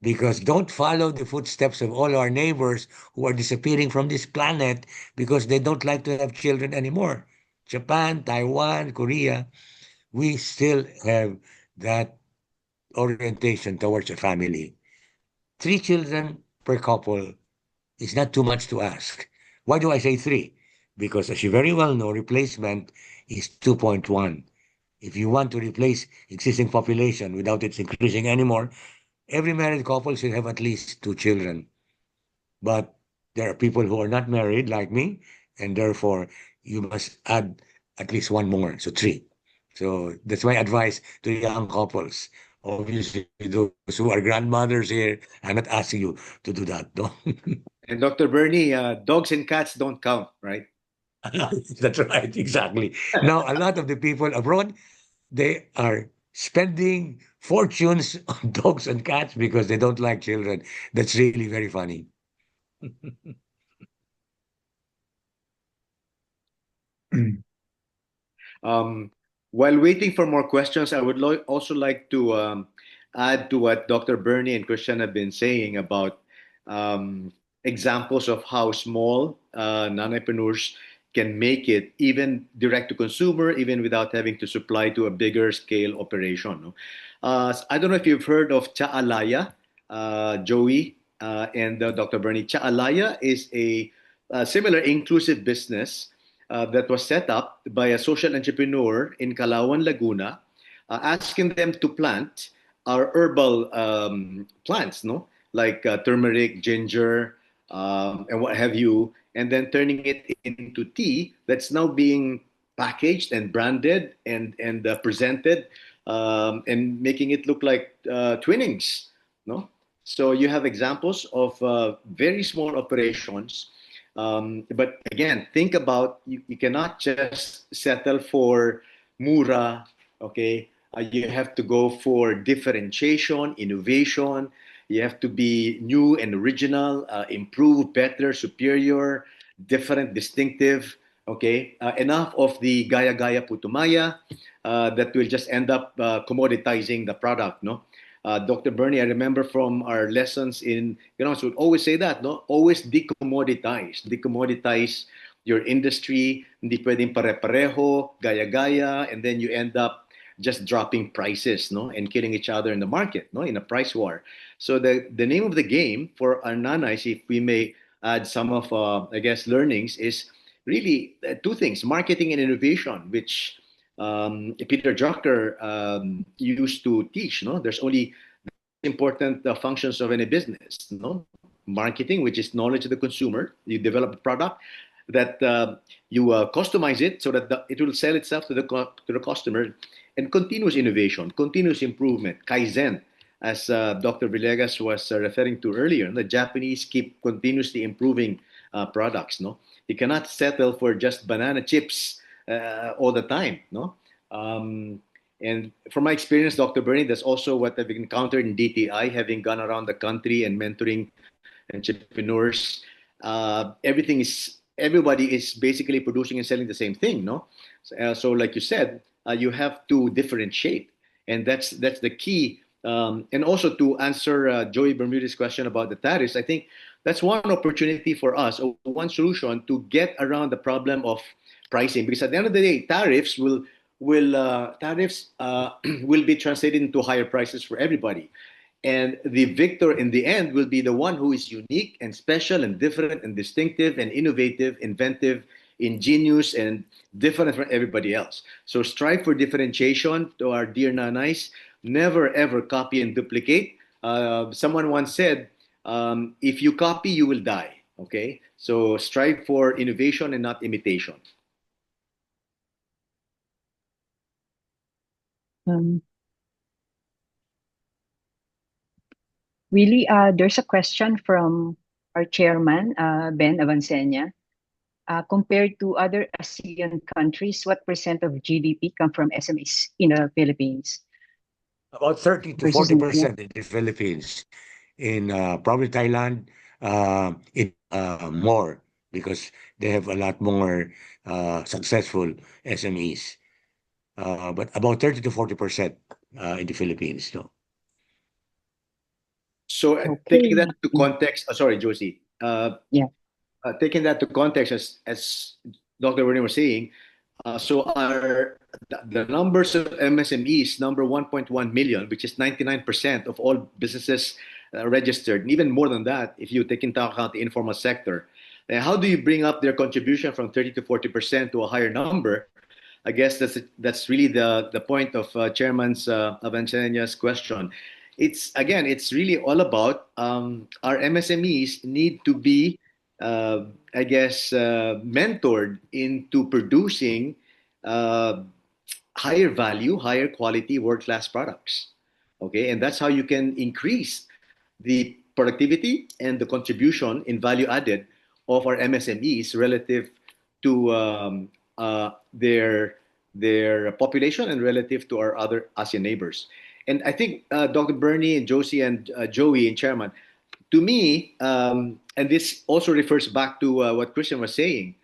Because don't follow the footsteps of all our neighbors who are disappearing from this planet because they don't like to have children anymore. Japan, Taiwan, Korea, we still have that orientation towards a family. 3 children per couple is not too much to ask. Why do I say three? Because as you very well know, replacement is 2.1. If you want to replace existing population without it increasing anymore, every married couple should have at least 2 children. But there are people who are not married like me, and therefore you must add at least one more, so three. So that's my advice to young couples. Obviously, those who are grandmothers here, I'm not asking you to do that, no? And Dr. Bernie, dogs and cats don't count, right? That's right, exactly. Now, a lot of the people abroad, they are spending fortunes on dogs and cats because they don't like children. That's really very funny. Um, while waiting for more questions, I would also like to add to what Dr. Bernie and Christian have been saying about um, examples of how small non-entrepreneurs can make it, even direct to consumer, even without having to supply to a bigger scale operation. No? I don't know if you've heard of Chaalaya, Joey and Dr. Bernie. Chaalaya is a similar inclusive business that was set up by a social entrepreneur in Calauan, Laguna, asking them to plant our herbal plants, no, like turmeric, ginger, and what have you, and then turning it into tea that's now being packaged and branded and presented, and making it look like Twinings, no? So you have examples of very small operations, but again, think about you cannot just settle for mura, okay? You have to go for differentiation, innovation. You have to be new and original, improve, better, superior, different, distinctive. Okay, enough of the gaya gaya putumaya that will just end up commoditizing the product. No, Dr. Bernie, I remember from our lessons in economics would always say that. No, always decommoditize your industry. Hindi pwedeng pare-pareho, gaya gaya, and then you end up just dropping prices, no, and killing each other in the market, no, in a price war. So the name of the game for our nanays, if we may add some of I guess learnings, is really two things: marketing and innovation, which Peter Drucker used to teach. No, there's only important functions of any business. No, marketing, which is knowledge of the consumer. You develop a product that you customize it so that it will sell itself to the customer, and continuous innovation, continuous improvement, kaizen, as Dr. Villegas was referring to earlier. The Japanese keep continuously improving products. No, you cannot settle for just banana chips all the time. No, and from my experience, Dr. Bernie, that's also what I've encountered in DTI, having gone around the country and mentoring entrepreneurs. Everybody is basically producing and selling the same thing. No, so like you said, you have to differentiate, and that's the key. And also to answer Joey Bermuda's question about the tariffs, I think that's one opportunity for us, or one solution to get around the problem of pricing. Because at the end of the day, tariffs will be translated into higher prices for everybody. And the victor in the end will be the one who is unique and special and different and distinctive and innovative, inventive, ingenious, and different from everybody else. So strive for differentiation to our dear nanays. Never ever copy and duplicate. Someone once said, if you copy, you will die. Okay? So strive for innovation and not imitation. Really, there's a question from our chairman, Ben Avancenia. Compared to other ASEAN countries, what percent of GDP come from SMEs in the Philippines? About 30 to 40% in the Philippines. In probably Thailand, more, because they have a lot more successful SMEs. But about 30 to 40% in the Philippines. No? So taking that to context, sorry, Josie. Taking that to context, as Dr. Werner was saying, so the numbers of MSMEs number 1.1 million, which is 99% of all businesses registered, and even more than that if you take into account the informal sector. And how do you bring up their contribution from 30 to 40% to a higher number? I guess that's really the point of Chairman's Avancenia's question. It's really all about our MSMEs need to be mentored into producing higher value, higher quality, world-class products. Okay, and that's how you can increase the productivity and the contribution in value added of our MSMEs relative to their population and relative to our other ASEAN neighbors. And I think Dr. Bernie and Josie and Joey and Chairman, to me, and this also refers back to what Christian was saying,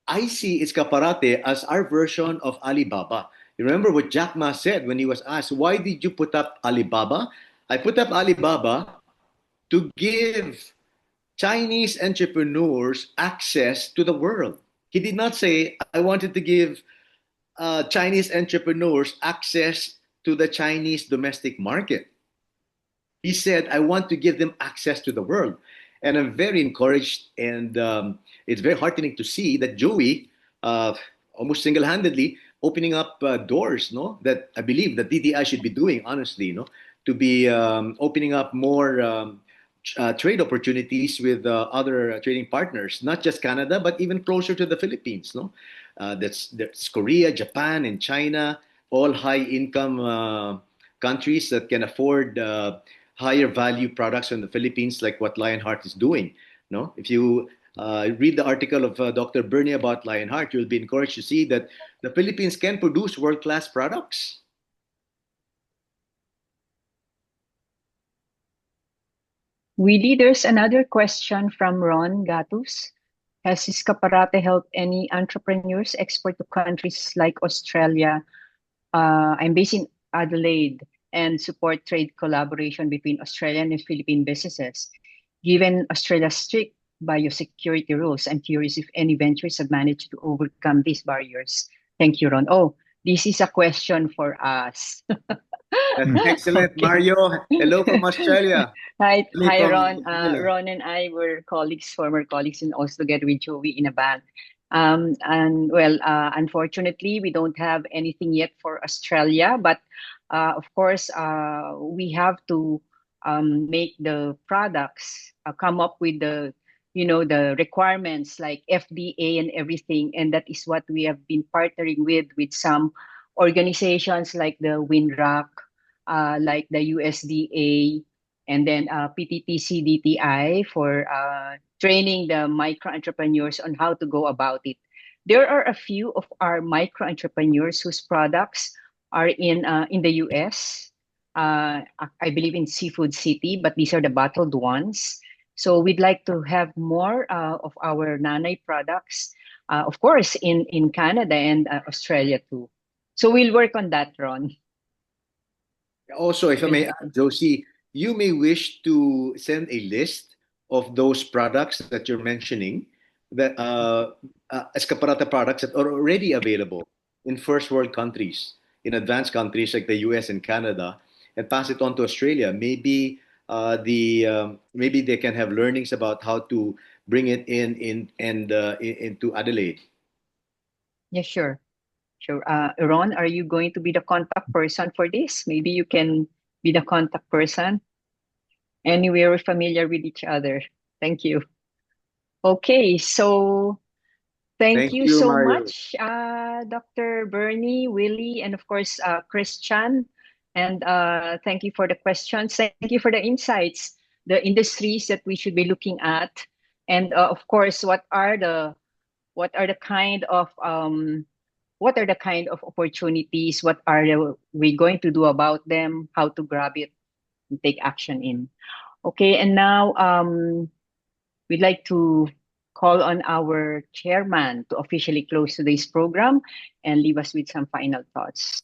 I see Iskaparate as our version of Alibaba. You remember what Jack Ma said when he was asked, why did you put up Alibaba? I put up Alibaba to give Chinese entrepreneurs access to the world. He did not say, I wanted to give Chinese entrepreneurs access to the Chinese domestic market. He said, I want to give them access to the world. And I'm very encouraged, and it's very heartening to see that Joey, almost single-handedly, opening up doors, no, that I believe that DTI should be doing, honestly, no, to be opening up more trade opportunities with other trading partners, not just Canada, but even closer to the Philippines. No, that's Korea, Japan, and China, all high-income countries that can afford higher value products from the Philippines, like what Lionheart is doing. No, if you read the article of Dr. Bernie about Lionheart, you'll be encouraged to see that the Philippines can produce world-class products. Willie, there's another question from Ron Gatus. Has Iskaparate helped any entrepreneurs export to countries like Australia? I'm based in Adelaide and support trade collaboration between Australian and Philippine businesses. Given Australia's strict biosecurity rules, I'm curious if any ventures have managed to overcome these barriers. Thank you, Ron. Oh, this is a question for us. Excellent, Okay. Mario. Hello from Australia. Hi, Ron. From Manila. Ron and I were colleagues, former colleagues, and also together with Joey in a band. Unfortunately, we don't have anything yet for Australia, but of course, we have to make the products come up with the requirements like FDA and everything, and that is what we have been partnering with some organizations like the WinRock, like the USDA, and then PTTC-DTI for training the micro entrepreneurs on how to go about it. There are a few of our micro entrepreneurs whose products are in the US. I believe in Seafood City, but these are the bottled ones. So we'd like to have more of our nanay products, of course, in Canada and Australia too. So we'll work on that, Ron. Also, if I may add, Josie, you may wish to send a list of those products that you're mentioning, that Escaparate products that are already available in first world countries, in advanced countries like the US and Canada, and pass it on to Australia. Maybe maybe they can have learnings about how to bring it into Adelaide. Yeah, sure. Sure. Ron, are you going to be the contact person for this? Maybe you can be the contact person. Anyway, we're familiar with each other. Thank you. Okay, so thank you so Mario. much, Dr. Bernie, Willie, and of course, Christian. And thank you for the questions. Thank you for the insights, the industries that we should be looking at, and of course, what are the kind of opportunities? What are we going to do about them? How to grab it and take action in? Okay, and now we'd like to call on our chairman to officially close today's program and leave us with some final thoughts.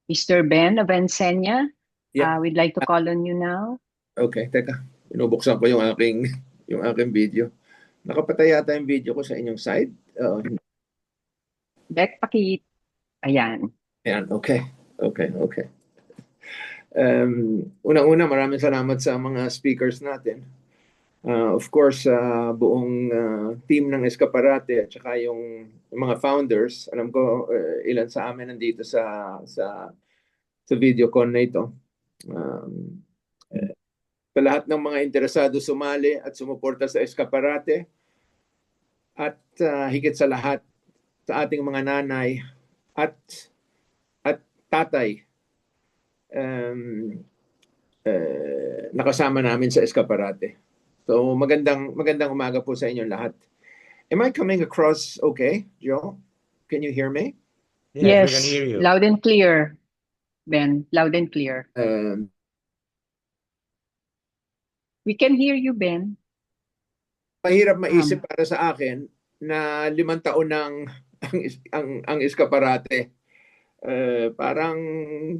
Mr. Ben Avencenia, we'd like to call on you now. Okay, teka. Binubuksan ko yung aking video. Nakapatay yata yung video ko sa inyong side. Beck, ayan. Ayan, okay. Unang-una, maraming salamat sa mga speakers natin. Of course, buong team ng Iskaparate at saka yung mga founders. Alam ko ilan sa amin nandito sa video con na ito. Sa lahat ng mga interesado sumali at sumuporta sa Iskaparate, at higit sa lahat sa ating mga nanay at tatay nakasama namin sa Iskaparate. So magandang umaga po sa inyong lahat. Am I coming across okay, Joe? Can you hear me? Yes, we can hear you. Loud and clear, Ben. Loud and clear. We can hear you, Ben. Mahirap maisip para sa akin na 5 taon ang Iskaparate. Parang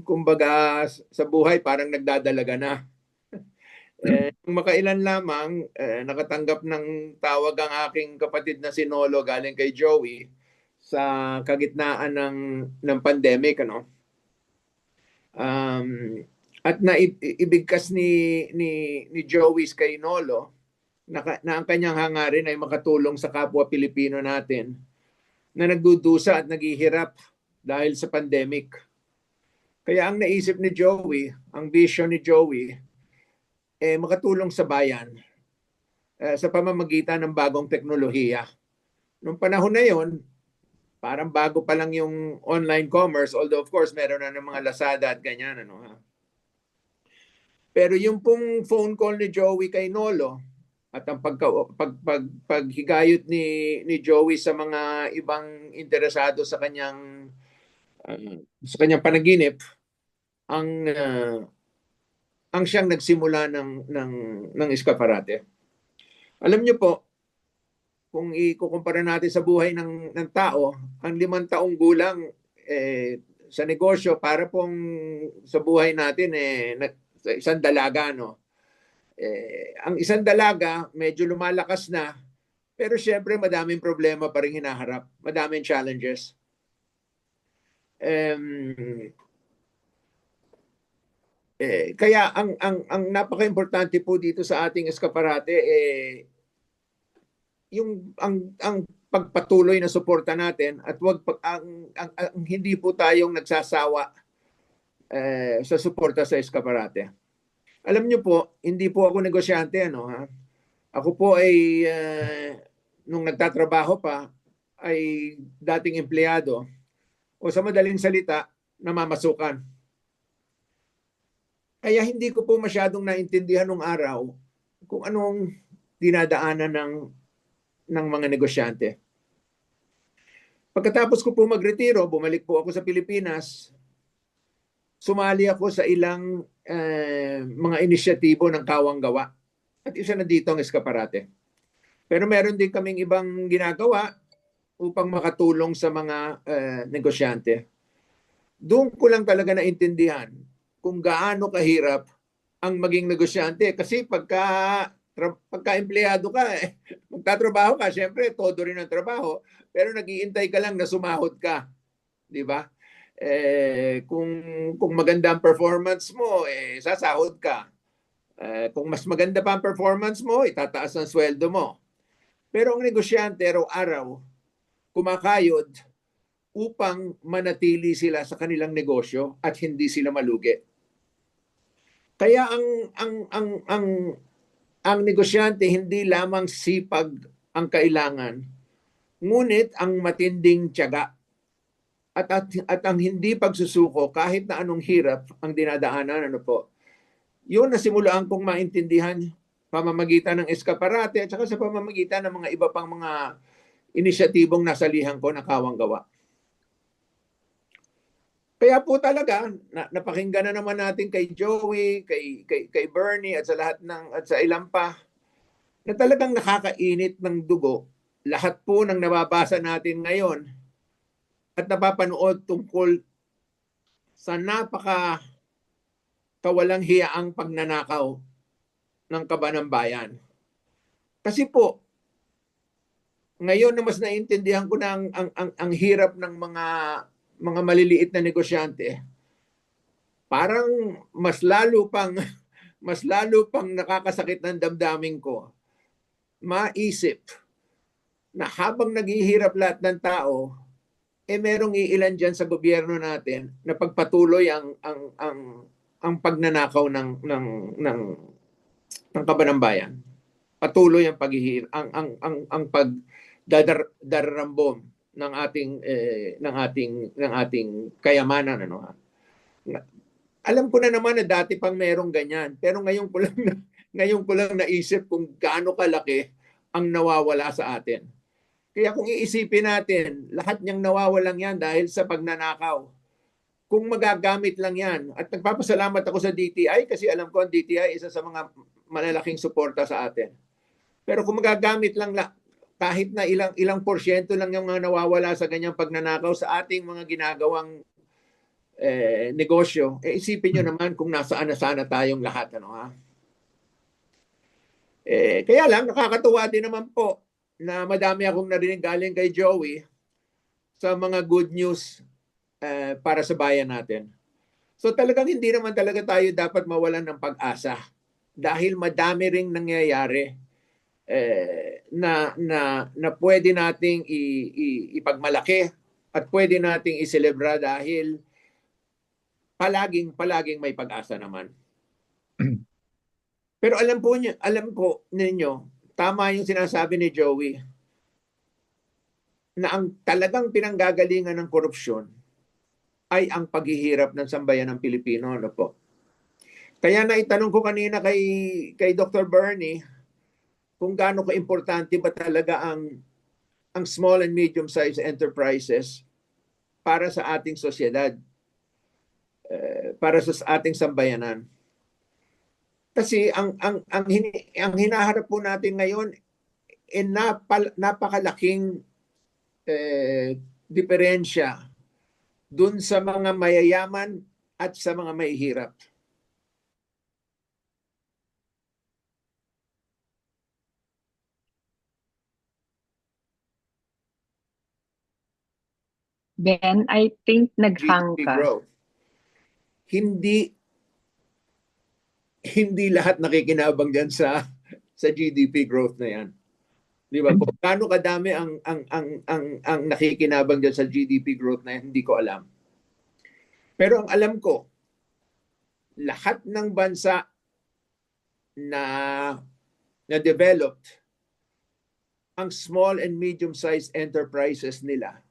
kumbaga sa buhay parang nagdadalaga na. Makailan lamang nakatanggap ng tawag ang aking kapatid na si Nolo galing kay Joey sa kagitnaan ng pandemic, ano. At naibigkas ni Joey kay Nolo na ang kanyang hangarin ay makatulong sa kapwa Pilipino natin na nagdudusa at naghihirap dahil sa pandemic. Kaya ang naisip ni Joey, ang vision ni Joey, makatulong sa bayan sa pamamagitan ng bagong teknolohiya. Noong panahon na yon, parang bago pa lang yung online commerce, although of course meron na ng mga Lazada at ganyan. Pero yung pong phone call ni Joey kay Nolo at ang paghigayot ni Joey sa mga ibang interesado sa kanyang panaginip, ang siyang nagsimula ng Iskaparate. Alam niyo po, kung ikukumpara natin sa buhay ng tao, ang 5 taong gulang sa negosyo para pong sa buhay natin sa isang dalaga, no? Ang isang dalaga medyo lumalakas na, pero syempre madaming problema pa rin hinaharap, madaming challenges. Kaya ang napaka-importante po dito sa ating Iskaparate yung ang pagpatuloy na suporta natin at ang hindi po tayong nagsasawa sa suporta sa Iskaparate. Alam niyo po, hindi po ako negosyante, Ako po ay nung nagtatrabaho pa ay dating empleyado o sa madaling salita, namamasukan. Kaya hindi ko po masyadong naintindihan nung araw kung anong dinadaanan ng mga negosyante. Pagkatapos ko po magretiro, bumalik po ako sa Pilipinas, sumali ako sa ilang mga inisyatibo ng Kawang Gawa. At isa na dito ang Iskaparate. Pero meron din kaming ibang ginagawa upang makatulong sa mga negosyante. Doon ko lang talaga naintindihan kung gaano kahirap ang maging negosyante. Kasi pagka empleyado ka, magtatrabaho ka, syempre, todo rin ang trabaho, pero nag-iintay ka lang na sumahod ka. Di ba? Kung maganda ang performance mo, sasahod ka. Kung mas maganda pa ang performance mo, itataas ang sweldo mo. Pero ang negosyante, araw-araw, kumakayod upang manatili sila sa kanilang negosyo at hindi sila malugi. Kaya ang negosyante hindi lamang sipag ang kailangan, ngunit ang matinding tiyaga at ang hindi pagsusuko kahit na anong hirap ang dinadaanan, yun na simulaan kong maintindihan pamamagitan ng Iskaparate at saka sa pamamagitan ng mga iba pang mga inisyatibong nasalihan ko na Kawang Gawa. Kaya po talaga, napakinggan na naman natin kay Joey, kay Bernie at sa lahat at sa ilang pa, na talagang nakakainit ng dugo. Lahat po ng nababasa natin ngayon at napapanood tungkol sa kawalang hiyaang pagnanakaw ng kaban ng bayan. Kasi po, ngayon na mas naintindihan ko na ang hirap ng mga maliliit na negosyante, parang mas lalo pang nakakasakit ng damdamin ko maisip na habang naghihirap lahat ng tao, merong iilan dyan sa gobyerno natin na pagpatuloy ang pagnanakaw ng kaban ng bayan. Patuloy ang ang pagdadarambom ng ating kayamanan, Alam ko na naman na dati pang merong ganyan, pero ngayon ko lang naisip kung gaano kalaki ang nawawala sa atin. Kaya kung iisipin natin, lahat niyang nawawalang yan dahil sa pagnanakaw. Kung magagamit lang yan, at nagpapasalamat ako sa DTI kasi alam ko ang DTI isa sa mga malalaking suporta sa atin. Pero kung magagamit lang kahit na ilang porsyento lang yung mga nawawala sa ganyang pagnanakaw sa ating mga ginagawang negosyo, isipin nyo naman kung nasaan na sana tayong lahat. Kaya lang, nakakatuwa din naman po na madami akong narinig galing kay Joey sa mga good news para sa bayan natin. So talagang hindi naman talaga tayo dapat mawalan ng pag-asa dahil madami ring nangyayari na pwede nating ipagmalaki at pwede nating iselebra dahil palaging may pag-asa naman. Pero alam po ninyo, tama yung sinasabi ni Joey, na ang talagang pinanggagalingan ng korupsyon ay ang paghihirap ng sambayan ng Pilipino. Ano po? Kaya naitanong ko kanina kay Dr. Bernie kung gaano ka-importante ba talaga ang small and medium-sized enterprises para sa ating sosyedad, para sa ating sambayanan. Kasi ang hinaharap po natin ngayon napakalaking diferensya dun sa mga mayayaman at sa mga mahihirap. Ben, I think naghang GDP ka. growth. Hindi lahat nakikinabang diyan sa GDP growth na 'yan. Di ba po? Gaano kadami ang nakikinabang diyan sa GDP growth na yan, hindi ko alam. Pero ang alam ko, lahat ng bansa na developed, ang small and medium-sized enterprises nila,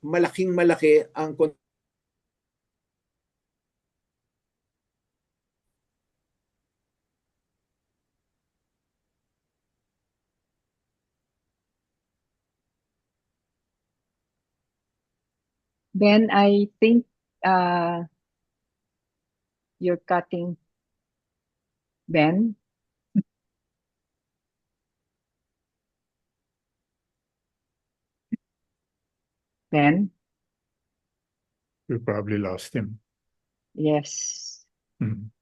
malaking-malaki ang Ben, I think you're cutting. Ben? Ben? We probably lost him. Yes. Mhm.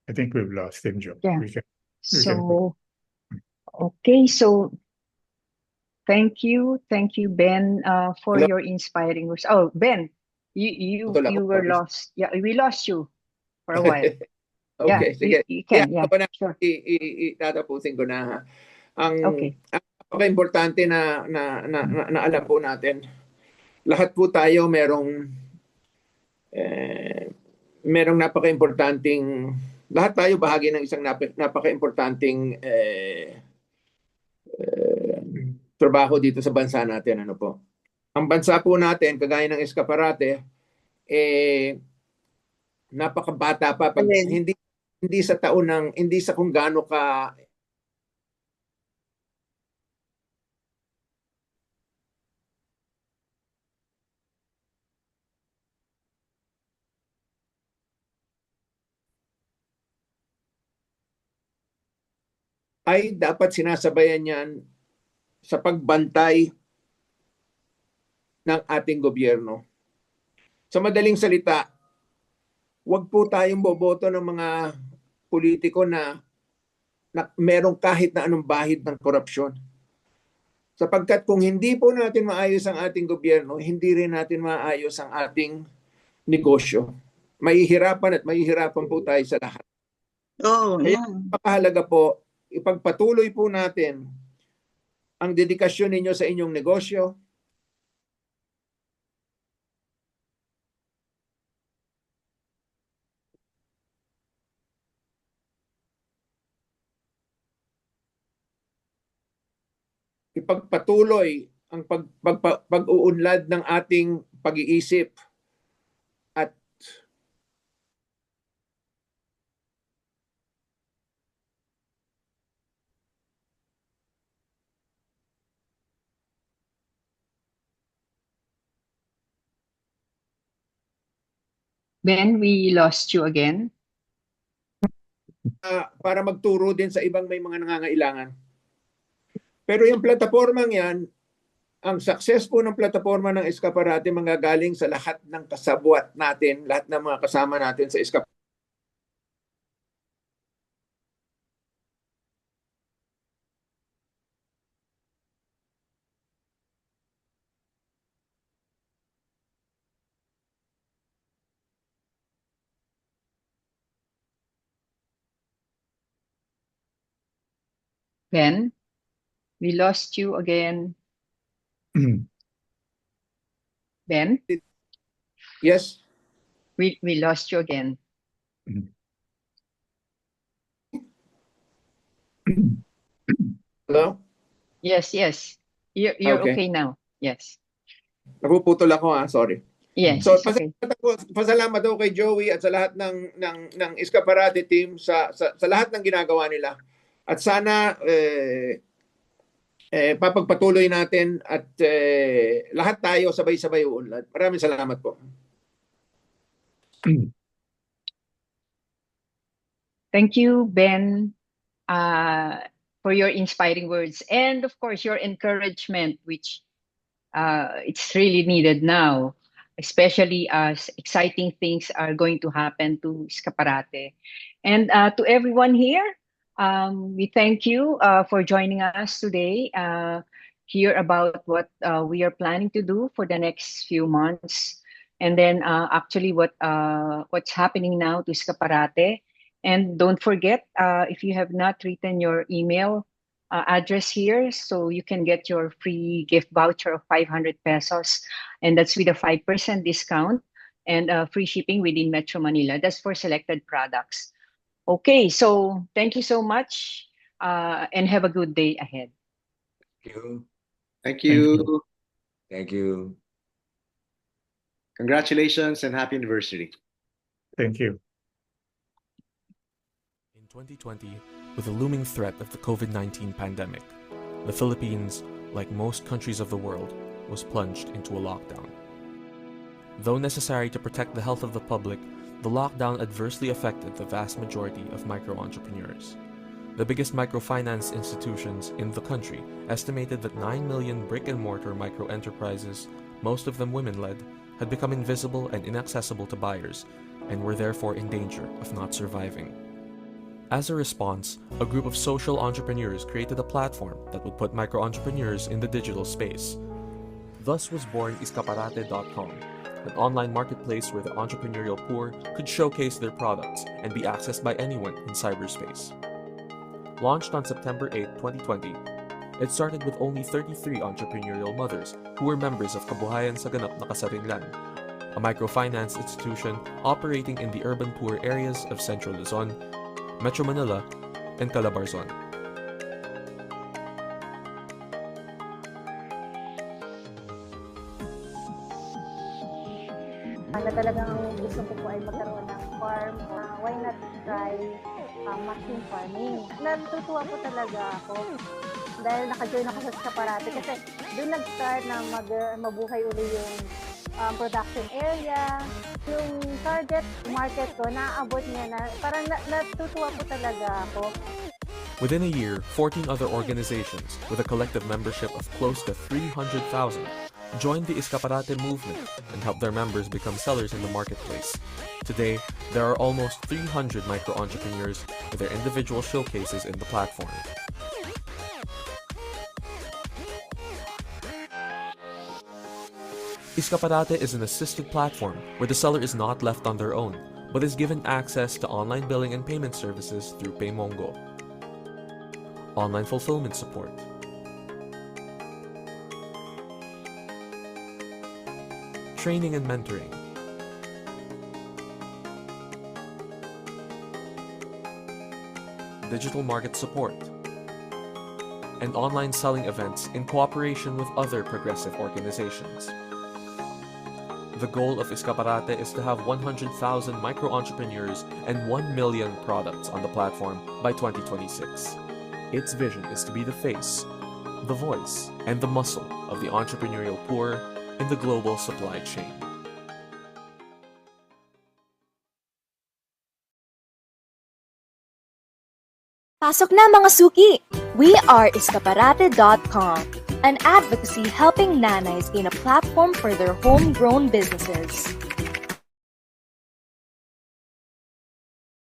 I think we've lost him, Joe. Yeah. We can So, okay. So, thank you, Ben, for your inspiring words. Oh, Ben, you were lost. Yeah, we lost you for a while. Okay, Yeah, sige. you can. Yeah, ako na, sure. Tatapusin ko na. Ha. Ang Okay. napaka-importante na alam po natin, lahat po tayo merong napaka-importanting, lahat tayo bahagi ng isang napaka-importanting trabaho dito sa bansa natin. Ano po? Ang bansa po natin, kagaya ng Iskaparate, napakabata pa pag hindi sa taon ng hindi sa kung gaano ka ay dapat sinasabayan yan sa pagbantay ng ating gobyerno. Sa madaling salita, huwag po tayong boboto ng mga politiko na merong kahit na anong bahid ng korupsyon. Sapagkat kung hindi po natin maayos ang ating gobyerno, hindi rin natin maayos ang ating negosyo. Mahihirapan po tayo sa lahat. Kaya napakahalaga po, ipagpatuloy po natin ang dedikasyon ninyo sa inyong negosyo. Ipagpatuloy ang pag-uunlad ng ating pag-iisip at Ben, we lost you again. Para magturo din sa ibang may mga nangangailangan. Pero yung platapormang yan, ang success po ng plataforma ng Iskaparate manggagaling sa lahat ng kasabwat natin, lahat ng mga kasama natin sa Iskaparate. Ben, we lost you again. Ben? Yes? We lost you again. Hello? Yes. You're Okay. okay now. Yes. Napuputol ako sorry. Yes, So it's okay. pasalamat ako kay Joey at sa lahat ng Iskaparate team sa lahat ng ginagawa nila. At sana papagpatuloy natin at lahat tayo sabay-sabay uunlad. Maraming salamat po. Thank you, Ben, for your inspiring words and of course your encouragement, which it's really needed now, especially as exciting things are going to happen to Iskaparate. And to everyone here, we thank you for joining us today, hear about what we are planning to do for the next few months, and then actually what's happening now to Iskaparate. And don't forget, if you have not written your email address here, so you can get your free gift voucher of 500 pesos, and that's with a 5% discount and free shipping within Metro Manila. That's for selected products. Okay, so thank you so much, and have a good day ahead. Thank you. Thank you. Thank you. Congratulations and happy anniversary. Thank you. In 2020, with the looming threat of the COVID-19 pandemic, the Philippines, like most countries of the world, was plunged into a lockdown. Though necessary to protect the health of the public, the lockdown adversely affected the vast majority of micro-entrepreneurs. The biggest microfinance institutions in the country estimated that 9 million brick-and-mortar micro-enterprises, most of them women-led, had become invisible and inaccessible to buyers, and were therefore in danger of not surviving. As a response, a group of social entrepreneurs created a platform that would put micro-entrepreneurs in the digital space. Thus was born Iskaparate.com, an online marketplace where the entrepreneurial poor could showcase their products and be accessed by anyone in cyberspace. Launched on September 8, 2020, it started with only 33 entrepreneurial mothers who were members of Kabuhayan sa Ganap na Kasarinlan, a microfinance institution operating in the urban poor areas of Central Luzon, Metro Manila, and Calabarzon. Na talagang gusto ko po ay magkaroon ng farm. Why not try mushroom farming? Natutuwa po talaga ako dahil naka-join ako sa Iskaparate kasi doon nag-start na mabuhay uli yung production area. Yung target market ko, naaabot niya na, parang natutuwa po talaga ako. Within a year, 14 other organizations with a collective membership of close to 300,000 joined the Iskaparate movement and helped their members become sellers in the marketplace. Today, there are almost 300 micro-entrepreneurs with their individual showcases in the platform. Iskaparate is an assisted platform where the seller is not left on their own, but is given access to online billing and payment services through PayMongo, online fulfillment support, training and mentoring, digital market support, and online selling events in cooperation with other progressive organizations. The goal of Iskaparate is to have 100,000 micro-entrepreneurs and 1 million products on the platform by 2026. Its vision is to be the face, the voice, and the muscle of the entrepreneurial poor in the global supply chain. Pasok na mga suki! We are Iskaparate.com, an advocacy helping nanays gain a platform for their homegrown businesses.